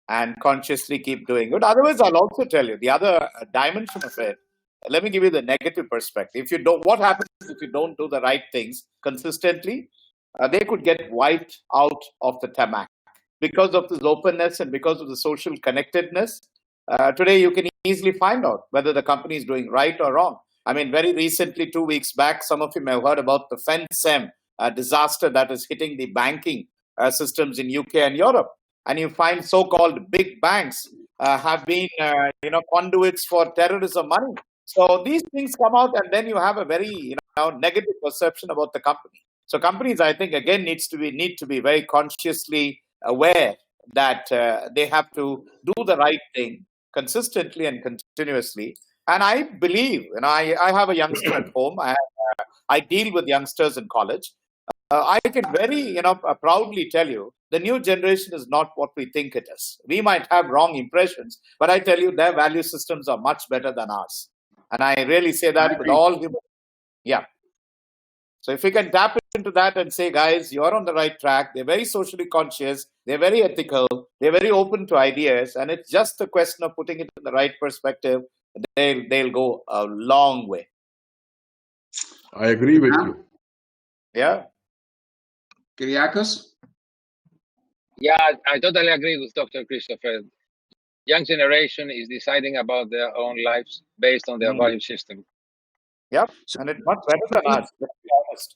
and consciously keep doing good. Otherwise, I'll also tell you the other dimension of it. Let me give you the negative perspective. What happens if you don't do the right things consistently? They could get wiped out of the tarmac because of this openness and because of the social connectedness. Today, you can easily find out whether the company is doing right or wrong. I mean, very recently, 2 weeks back, some of you may have heard about the FENSEM disaster that is hitting the banking systems in UK and Europe. And you find so-called big banks have been, conduits for terrorism money. So these things come out, and then you have a very, negative perception about the company. So companies, I think, again, need to be very consciously aware that they have to do the right thing consistently and continuously. And I believe, I have a youngster at home. I deal with youngsters in college. I can very, proudly tell you, the new generation is not what we think it is. We might have wrong impressions, but I tell you, their value systems are much better than ours. And I really say that with all human. Yeah. So if we can tap into that and say, guys, you're on the right track. They're very socially conscious. They're very ethical. They're very open to ideas. And it's just a question of putting it in the right perspective. They'll go a long way. I agree with you. Yeah. Kyriakos? Yeah, I totally agree with Dr. Christopher. Young generation is deciding about their own lives based on their value system. Yep, and it's much better than us, let's be honest.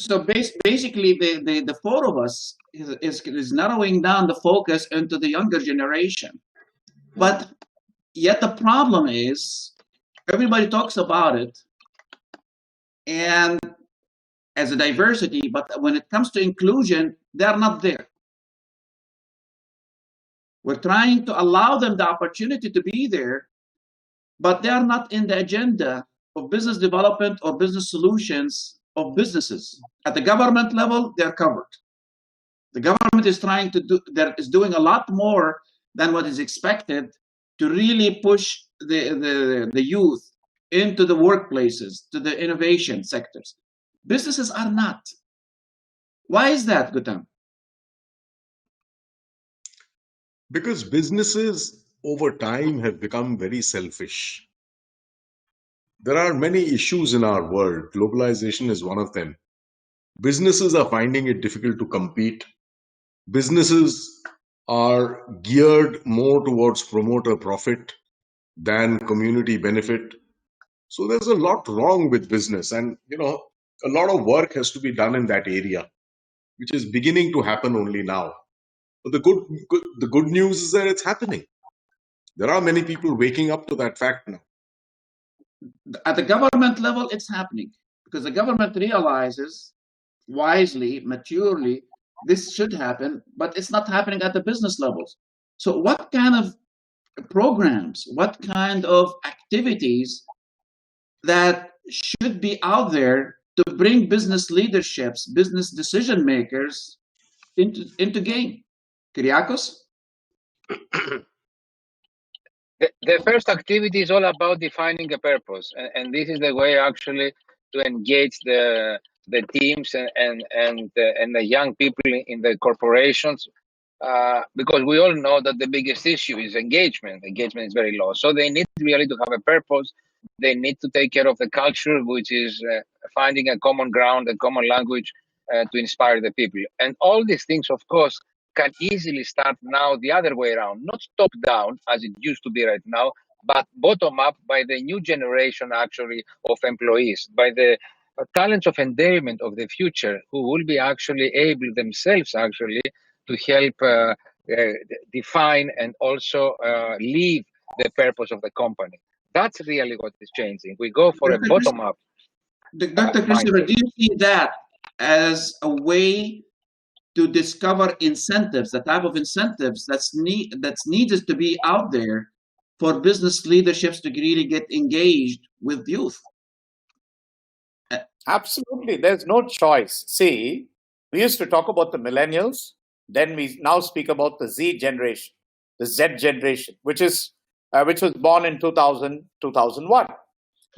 So basically, the four of us is narrowing down the focus into the younger generation. But yet the problem is, everybody talks about it and as a diversity, but when it comes to inclusion, they're not there. We're trying to allow them the opportunity to be there, but they are not in the agenda of business development or business solutions of businesses. At the government level, they're covered. The government is trying to do, that is doing a lot more than what is expected to really push the youth into the workplaces, to the innovation sectors. Businesses are not. Why is that, Gutam? Because businesses over time have become very selfish. There are many issues in our world. Globalization is one of them. Businesses are finding it difficult to compete. Businesses are geared more towards promoter profit than community benefit. So there's a lot wrong with business, and a lot of work has to be done in that area, which is beginning to happen only now. But the good news is that it's happening. There are many people waking up to that fact now. At the government level, it's happening because the government realizes wisely, maturely, this should happen, but it's not happening at the business levels. So what kind of programs, what kind of activities that should be out there to bring business leaderships, business decision makers into game? Kyriakos? The first activity is all about defining a purpose, and this is the way actually to engage the teams and the young people in the corporations, because we all know that the biggest issue is engagement. Engagement is very low, so they need really to have a purpose. They need to take care of the culture, which is finding a common ground, a common language to inspire the people. And all these things, of course, can easily start now the other way around, not top down as it used to be right now, but bottom up by the new generation actually of employees, by the talents of endearment of the future, who will be actually able themselves actually to help define and also live the purpose of the company. That's really what is changing. We go for a bottom up. Dr. Christopher, do you see that as a way to discover incentives, the type of incentives that's needed to be out there for business leaderships to really get engaged with youth? Absolutely. There's no choice. See, we used to talk about the millennials. Then we now speak about the Z generation, the Z generation, which was born in 2000, 2001.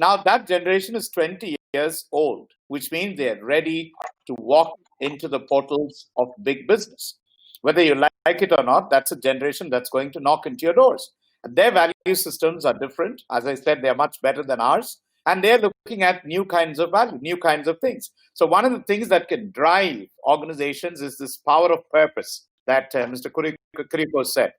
Now that generation is 20 years old, which means they're ready to walk into the portals of big business. Whether you like it or not, that's a generation that's going to knock into your doors. And their value systems are different. As I said, they're much better than ours. And they're looking at new kinds of value, new kinds of things. So one of the things that can drive organizations is this power of purpose that Mr. Kyriakos said.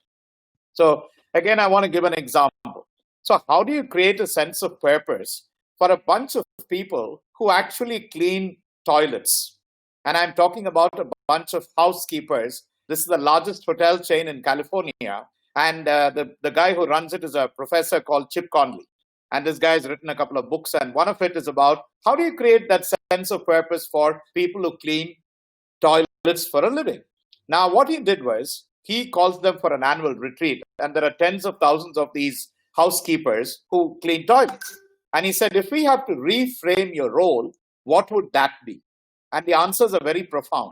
So again, I want to give an example. So how do you create a sense of purpose for a bunch of people who actually clean toilets? And I'm talking about a bunch of housekeepers. This is the largest hotel chain in California. And the guy who runs it is a professor called Chip Conley. And this guy has written a couple of books. And one of it is about how do you create that sense of purpose for people who clean toilets for a living? Now, what he did was he calls them for an annual retreat. And there are tens of thousands of these housekeepers who clean toilets. And he said, if we have to reframe your role, what would that be? And the answers are very profound.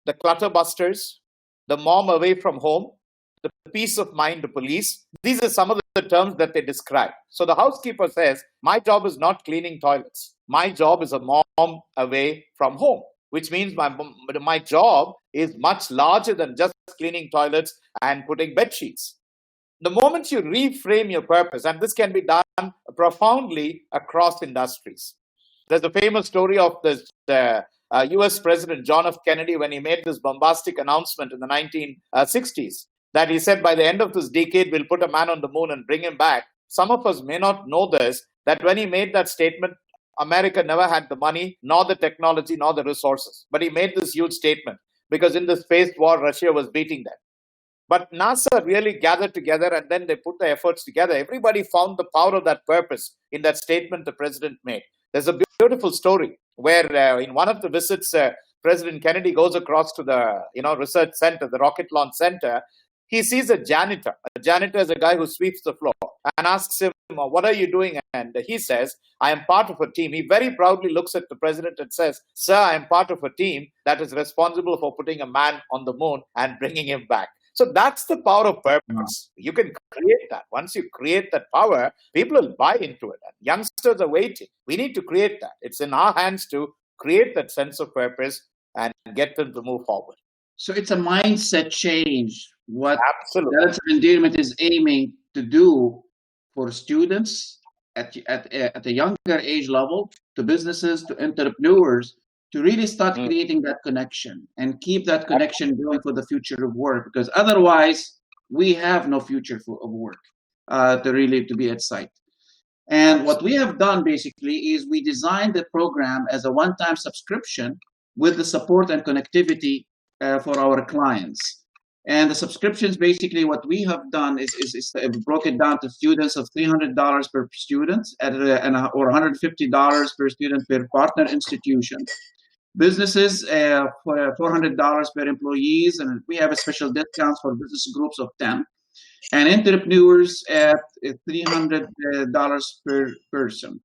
The clutter busters, the mom away from home, the peace of mind police. These are some of the terms that they describe. So the housekeeper says, my job is not cleaning toilets. My job is a mom away from home, which means my job is much larger than just cleaning toilets and putting bed sheets. The moment you reframe your purpose, and this can be done profoundly across industries. There's a famous story of the US President John F. Kennedy when he made this bombastic announcement in the 1960s that he said, by the end of this decade, we'll put a man on the moon and bring him back. Some of us may not know this, that when he made that statement, America never had the money, nor the technology, nor the resources. But he made this huge statement because in the space war, Russia was beating them. But NASA really gathered together and then they put the efforts together. Everybody found the power of that purpose in that statement the president made. There's a beautiful story where in one of the visits, President Kennedy goes across to the research center, the Rocket Launch Center. he sees a janitor. A janitor is a guy who sweeps the floor, and asks him, what are you doing? And he says, I am part of a team. He very proudly looks at the president and says, sir, I am part of a team that is responsible for putting a man on the moon and bringing him back. So that's the power of purpose. You can create that. Once you create that power, people will buy into it. And youngsters are waiting. We need to create that. It's in our hands to create that sense of purpose and get them to move forward. So it's a mindset change. What Absolutely. Talents of Endearment is aiming to do for students at a younger age level, to businesses, to entrepreneurs, to really start creating that connection and keep that connection going for the future of work. Because otherwise, we have no future of work to be at sight. And what we have done basically is we designed the program as a one-time subscription with the support and connectivity for our clients. And the subscriptions, basically, what we have done is broke it down to students of $300 per student or $150 per student per partner institution. Businesses for $400 per employees, and we have a special discounts for business groups of 10. And entrepreneurs at $300 per person.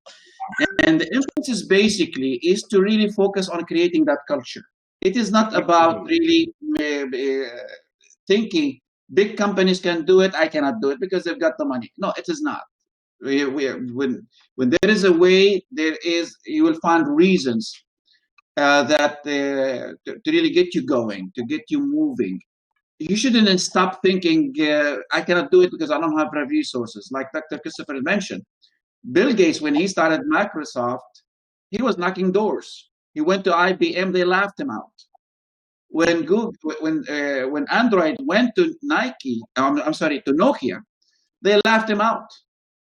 And the emphasis basically is to really focus on creating that culture. It is not about really thinking big companies can do it, I cannot do it because they've got the money. No, it is not. When there is a way, you will find reasons that to really get you going, to get you moving. You shouldn't stop thinking, I cannot do it because I don't have resources. Like Dr. Christopher mentioned, Bill Gates, when he started Microsoft, he was knocking doors. He went to IBM, they laughed him out. When Android went to to Nokia, they laughed him out.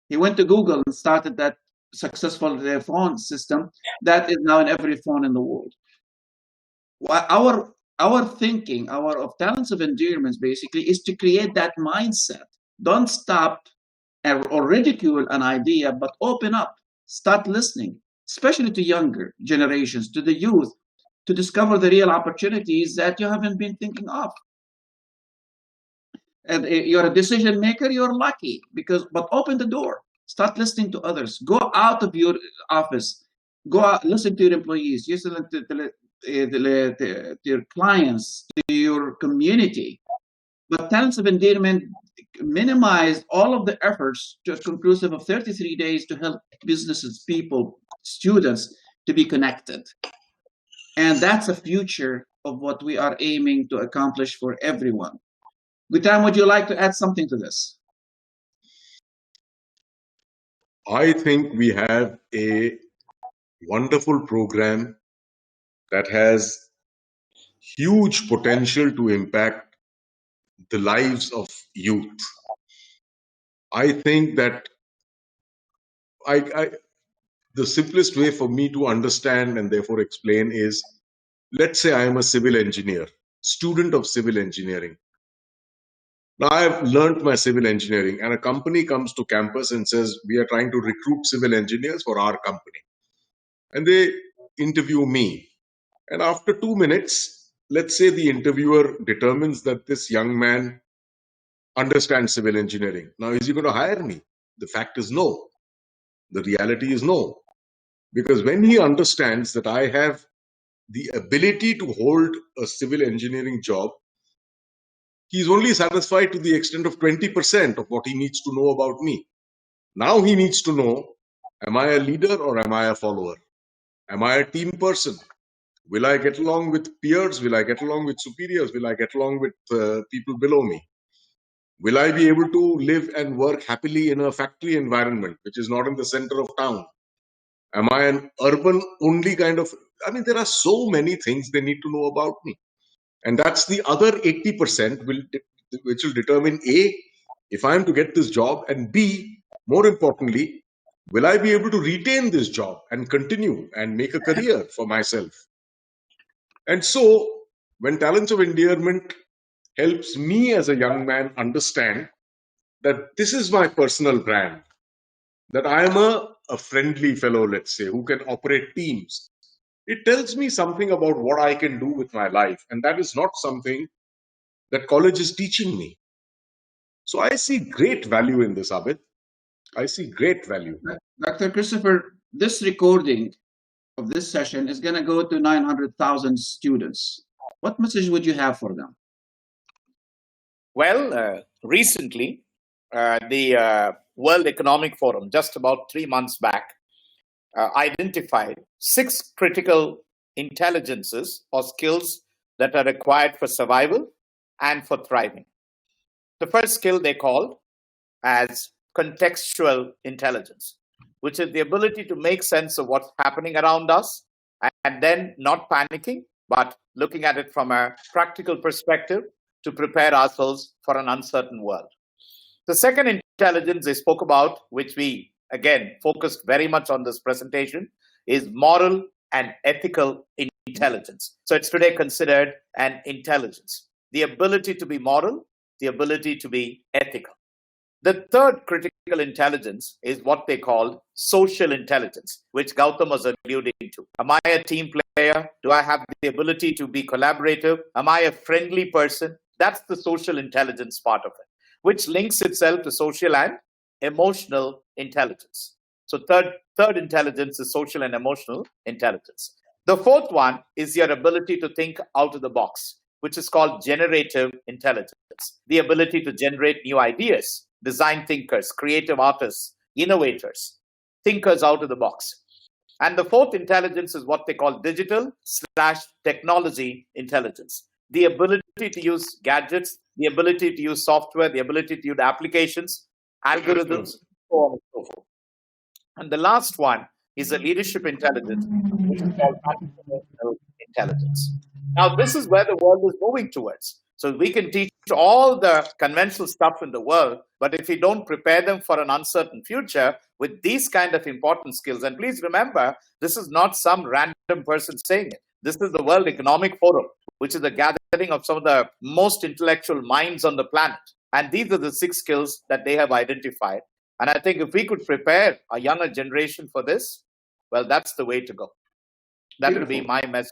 He went to Google and started that successful phone system that is now in every phone in the world. Our thinking, of Talents of Endearments basically is to create that mindset. Don't stop or ridicule an idea, but open up, start listening, especially to younger generations, to the youth, to discover the real opportunities that you haven't been thinking of. And you're a decision maker, you're lucky, but open the door, start listening to others, go out of your office, go out, listen to your employees, listen to your clients, to your community. But Talents of Endearment minimized all of the efforts to a conclusive of 33 days to help businesses, people, students to be connected. And that's a future of what we are aiming to accomplish for everyone. Gutam, would you like to add something to this? I think we have a wonderful program that has huge potential to impact the lives of youth. I think that the simplest way for me to understand and therefore explain is, let's say I am a civil engineer, student of civil engineering. Now I've learned my civil engineering, and a company comes to campus and says, we are trying to recruit civil engineers for our company. And they interview me. And after 2 minutes, let's say the interviewer determines that this young man understands civil engineering. Now, is he going to hire me? The fact is no. The reality is no. Because when he understands that I have the ability to hold a civil engineering job, he's only satisfied to the extent of 20% of what he needs to know about me. Now he needs to know, am I a leader or am I a follower? Am I a team person? Will I get along with peers? Will I get along with superiors? Will I get along with people below me? Will I be able to live and work happily in a factory environment, which is not in the center of town? Am I an urban only kind of... there are so many things they need to know about me. And that's the other 80% which will determine A, if I am to get this job, and B, more importantly, will I be able to retain this job and continue and make a career for myself? And so, when Talents of Endearment helps me as a young man understand that this is my personal brand, that I am a friendly fellow, let's say, who can operate teams, it tells me something about what I can do with my life. And that is not something that college is teaching me. So I see great value in this, Abid. I see great value. Dr. Christopher, this recording of this session is going to go to 900,000 students. What message would you have for them? Well, recently, the World Economic Forum, just about 3 months back, identified 6 critical intelligences or skills that are required for survival and for thriving. The first skill they called as contextual intelligence, which is the ability to make sense of what's happening around us and then not panicking, but looking at it from a practical perspective to prepare ourselves for an uncertain world. The second intelligence they spoke about, which we again focused very much on this presentation, is moral and ethical intelligence. So it's today considered an intelligence, the ability to be moral, the ability to be ethical. The third critical intelligence is what they call social intelligence, which Gautam was alluding to. Am I a team player? Do I have the ability to be collaborative? Am I a friendly person? That's the social intelligence part of it, which links itself to social and emotional intelligence. So third intelligence is social and emotional intelligence. The fourth one is your ability to think out of the box, which is called generative intelligence, the ability to generate new ideas, design thinkers, creative artists, innovators, thinkers out of the box. And the fourth intelligence is what they call digital/technology intelligence, the ability to use gadgets, the ability to use software, the ability to use applications, algorithms, so on and so forth. And the last one is a leadership intelligence, which is called artificial intelligence. Now, this is where the world is moving towards. So we can teach all the conventional stuff in the world, but if we don't prepare them for an uncertain future with these kind of important skills, and please remember, this is not some random person saying it. This is the World Economic Forum, which is a gathering of some of the most intellectual minds on the planet. And these are the 6 skills that they have identified. And I think if we could prepare a younger generation for this, well, that's the way to go. That would be my message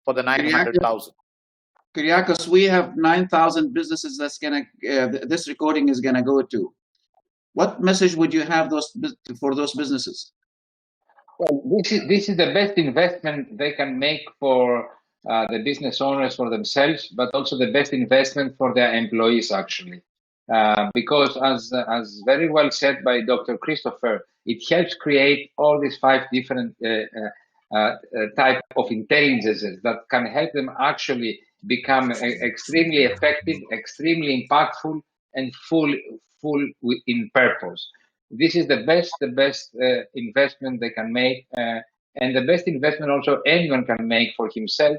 for the 900,000. Kyriakos, we have 9,000 businesses that's gonna this recording is gonna go to. What message would you have for those businesses? Well, this is the best investment they can make for the business owners, for themselves, but also the best investment for their employees, actually. Because as very well said by Dr. Christopher, it helps create all these 5 different type of intelligences that can help them actually become extremely effective, extremely impactful, and full in purpose. This is the best investment they can make, and the best investment also anyone can make for himself,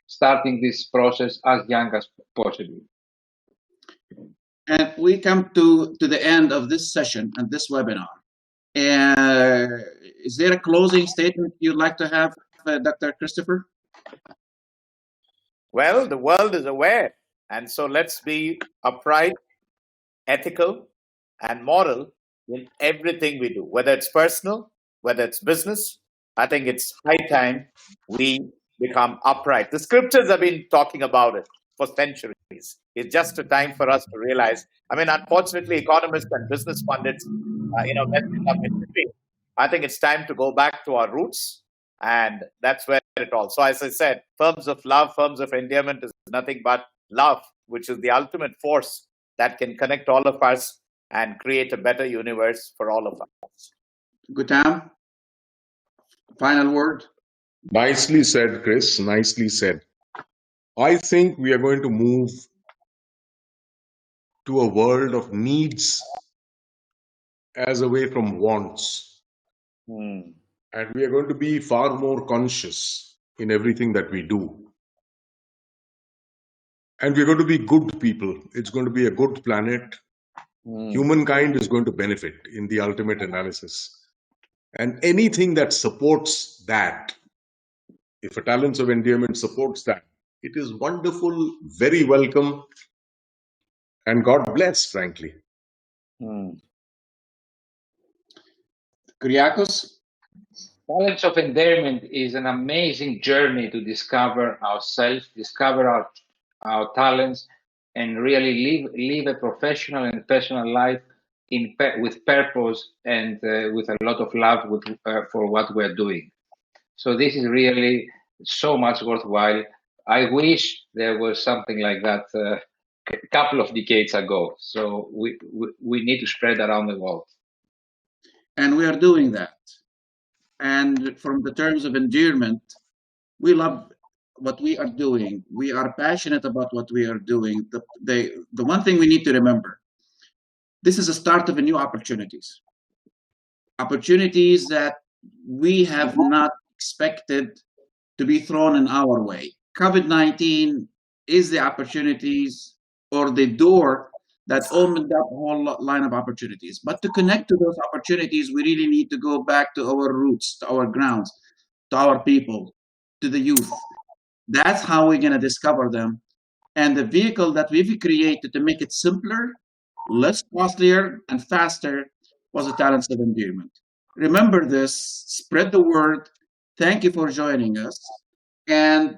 starting this process as young as possible. And we come to the end of this session and this webinar. Is there a closing statement you'd like to have, Dr. Christopher? Well, the world is aware, and so let's be upright, ethical, and moral in everything we do, whether it's personal, whether it's business. I think it's high time we become upright. The scriptures have been talking about it for centuries. It's just a time for us to realize. I mean, unfortunately, economists and business pundits, messing up in between. I think it's time to go back to our roots, and that's where it all. So, as I said, firms of love, firms of endearment is nothing but love, which is the ultimate force that can connect all of us and create a better universe for all of us. Gautam, final word. Nicely said, Chris. Nicely said. I think we are going to move to a world of needs as away from wants. And we are going to be far more conscious in everything that we do. And we're going to be good people. It's going to be a good planet. Humankind is going to benefit in the ultimate analysis. And anything that supports that, if a Talents of Endearment supports that, it is wonderful, very welcome, and God bless, frankly. Kyriakos? Talents of Endearment is an amazing journey to discover ourselves, discover our talents, and really live a professional and personal life with purpose and with a lot of love for what we're doing. So this is really so much worthwhile. I wish there was something like that a couple of decades ago. So we need to spread around the world. And we are doing that. And from the terms of endearment, we love what we are doing. We are passionate about what we are doing. The one thing we need to remember, this is a start of a new opportunities that we have not expected to be thrown in our way. COVID-19 is the opportunities or the door that opened up a whole line of opportunities. But to connect to those opportunities, we really need to go back to our roots, to our grounds, to our people, to the youth. That's how we're going to discover them. And the vehicle that we've created to make it simpler, less costlier, and faster was the Talents of Endearment. Remember this, spread the word. Thank you for joining us. And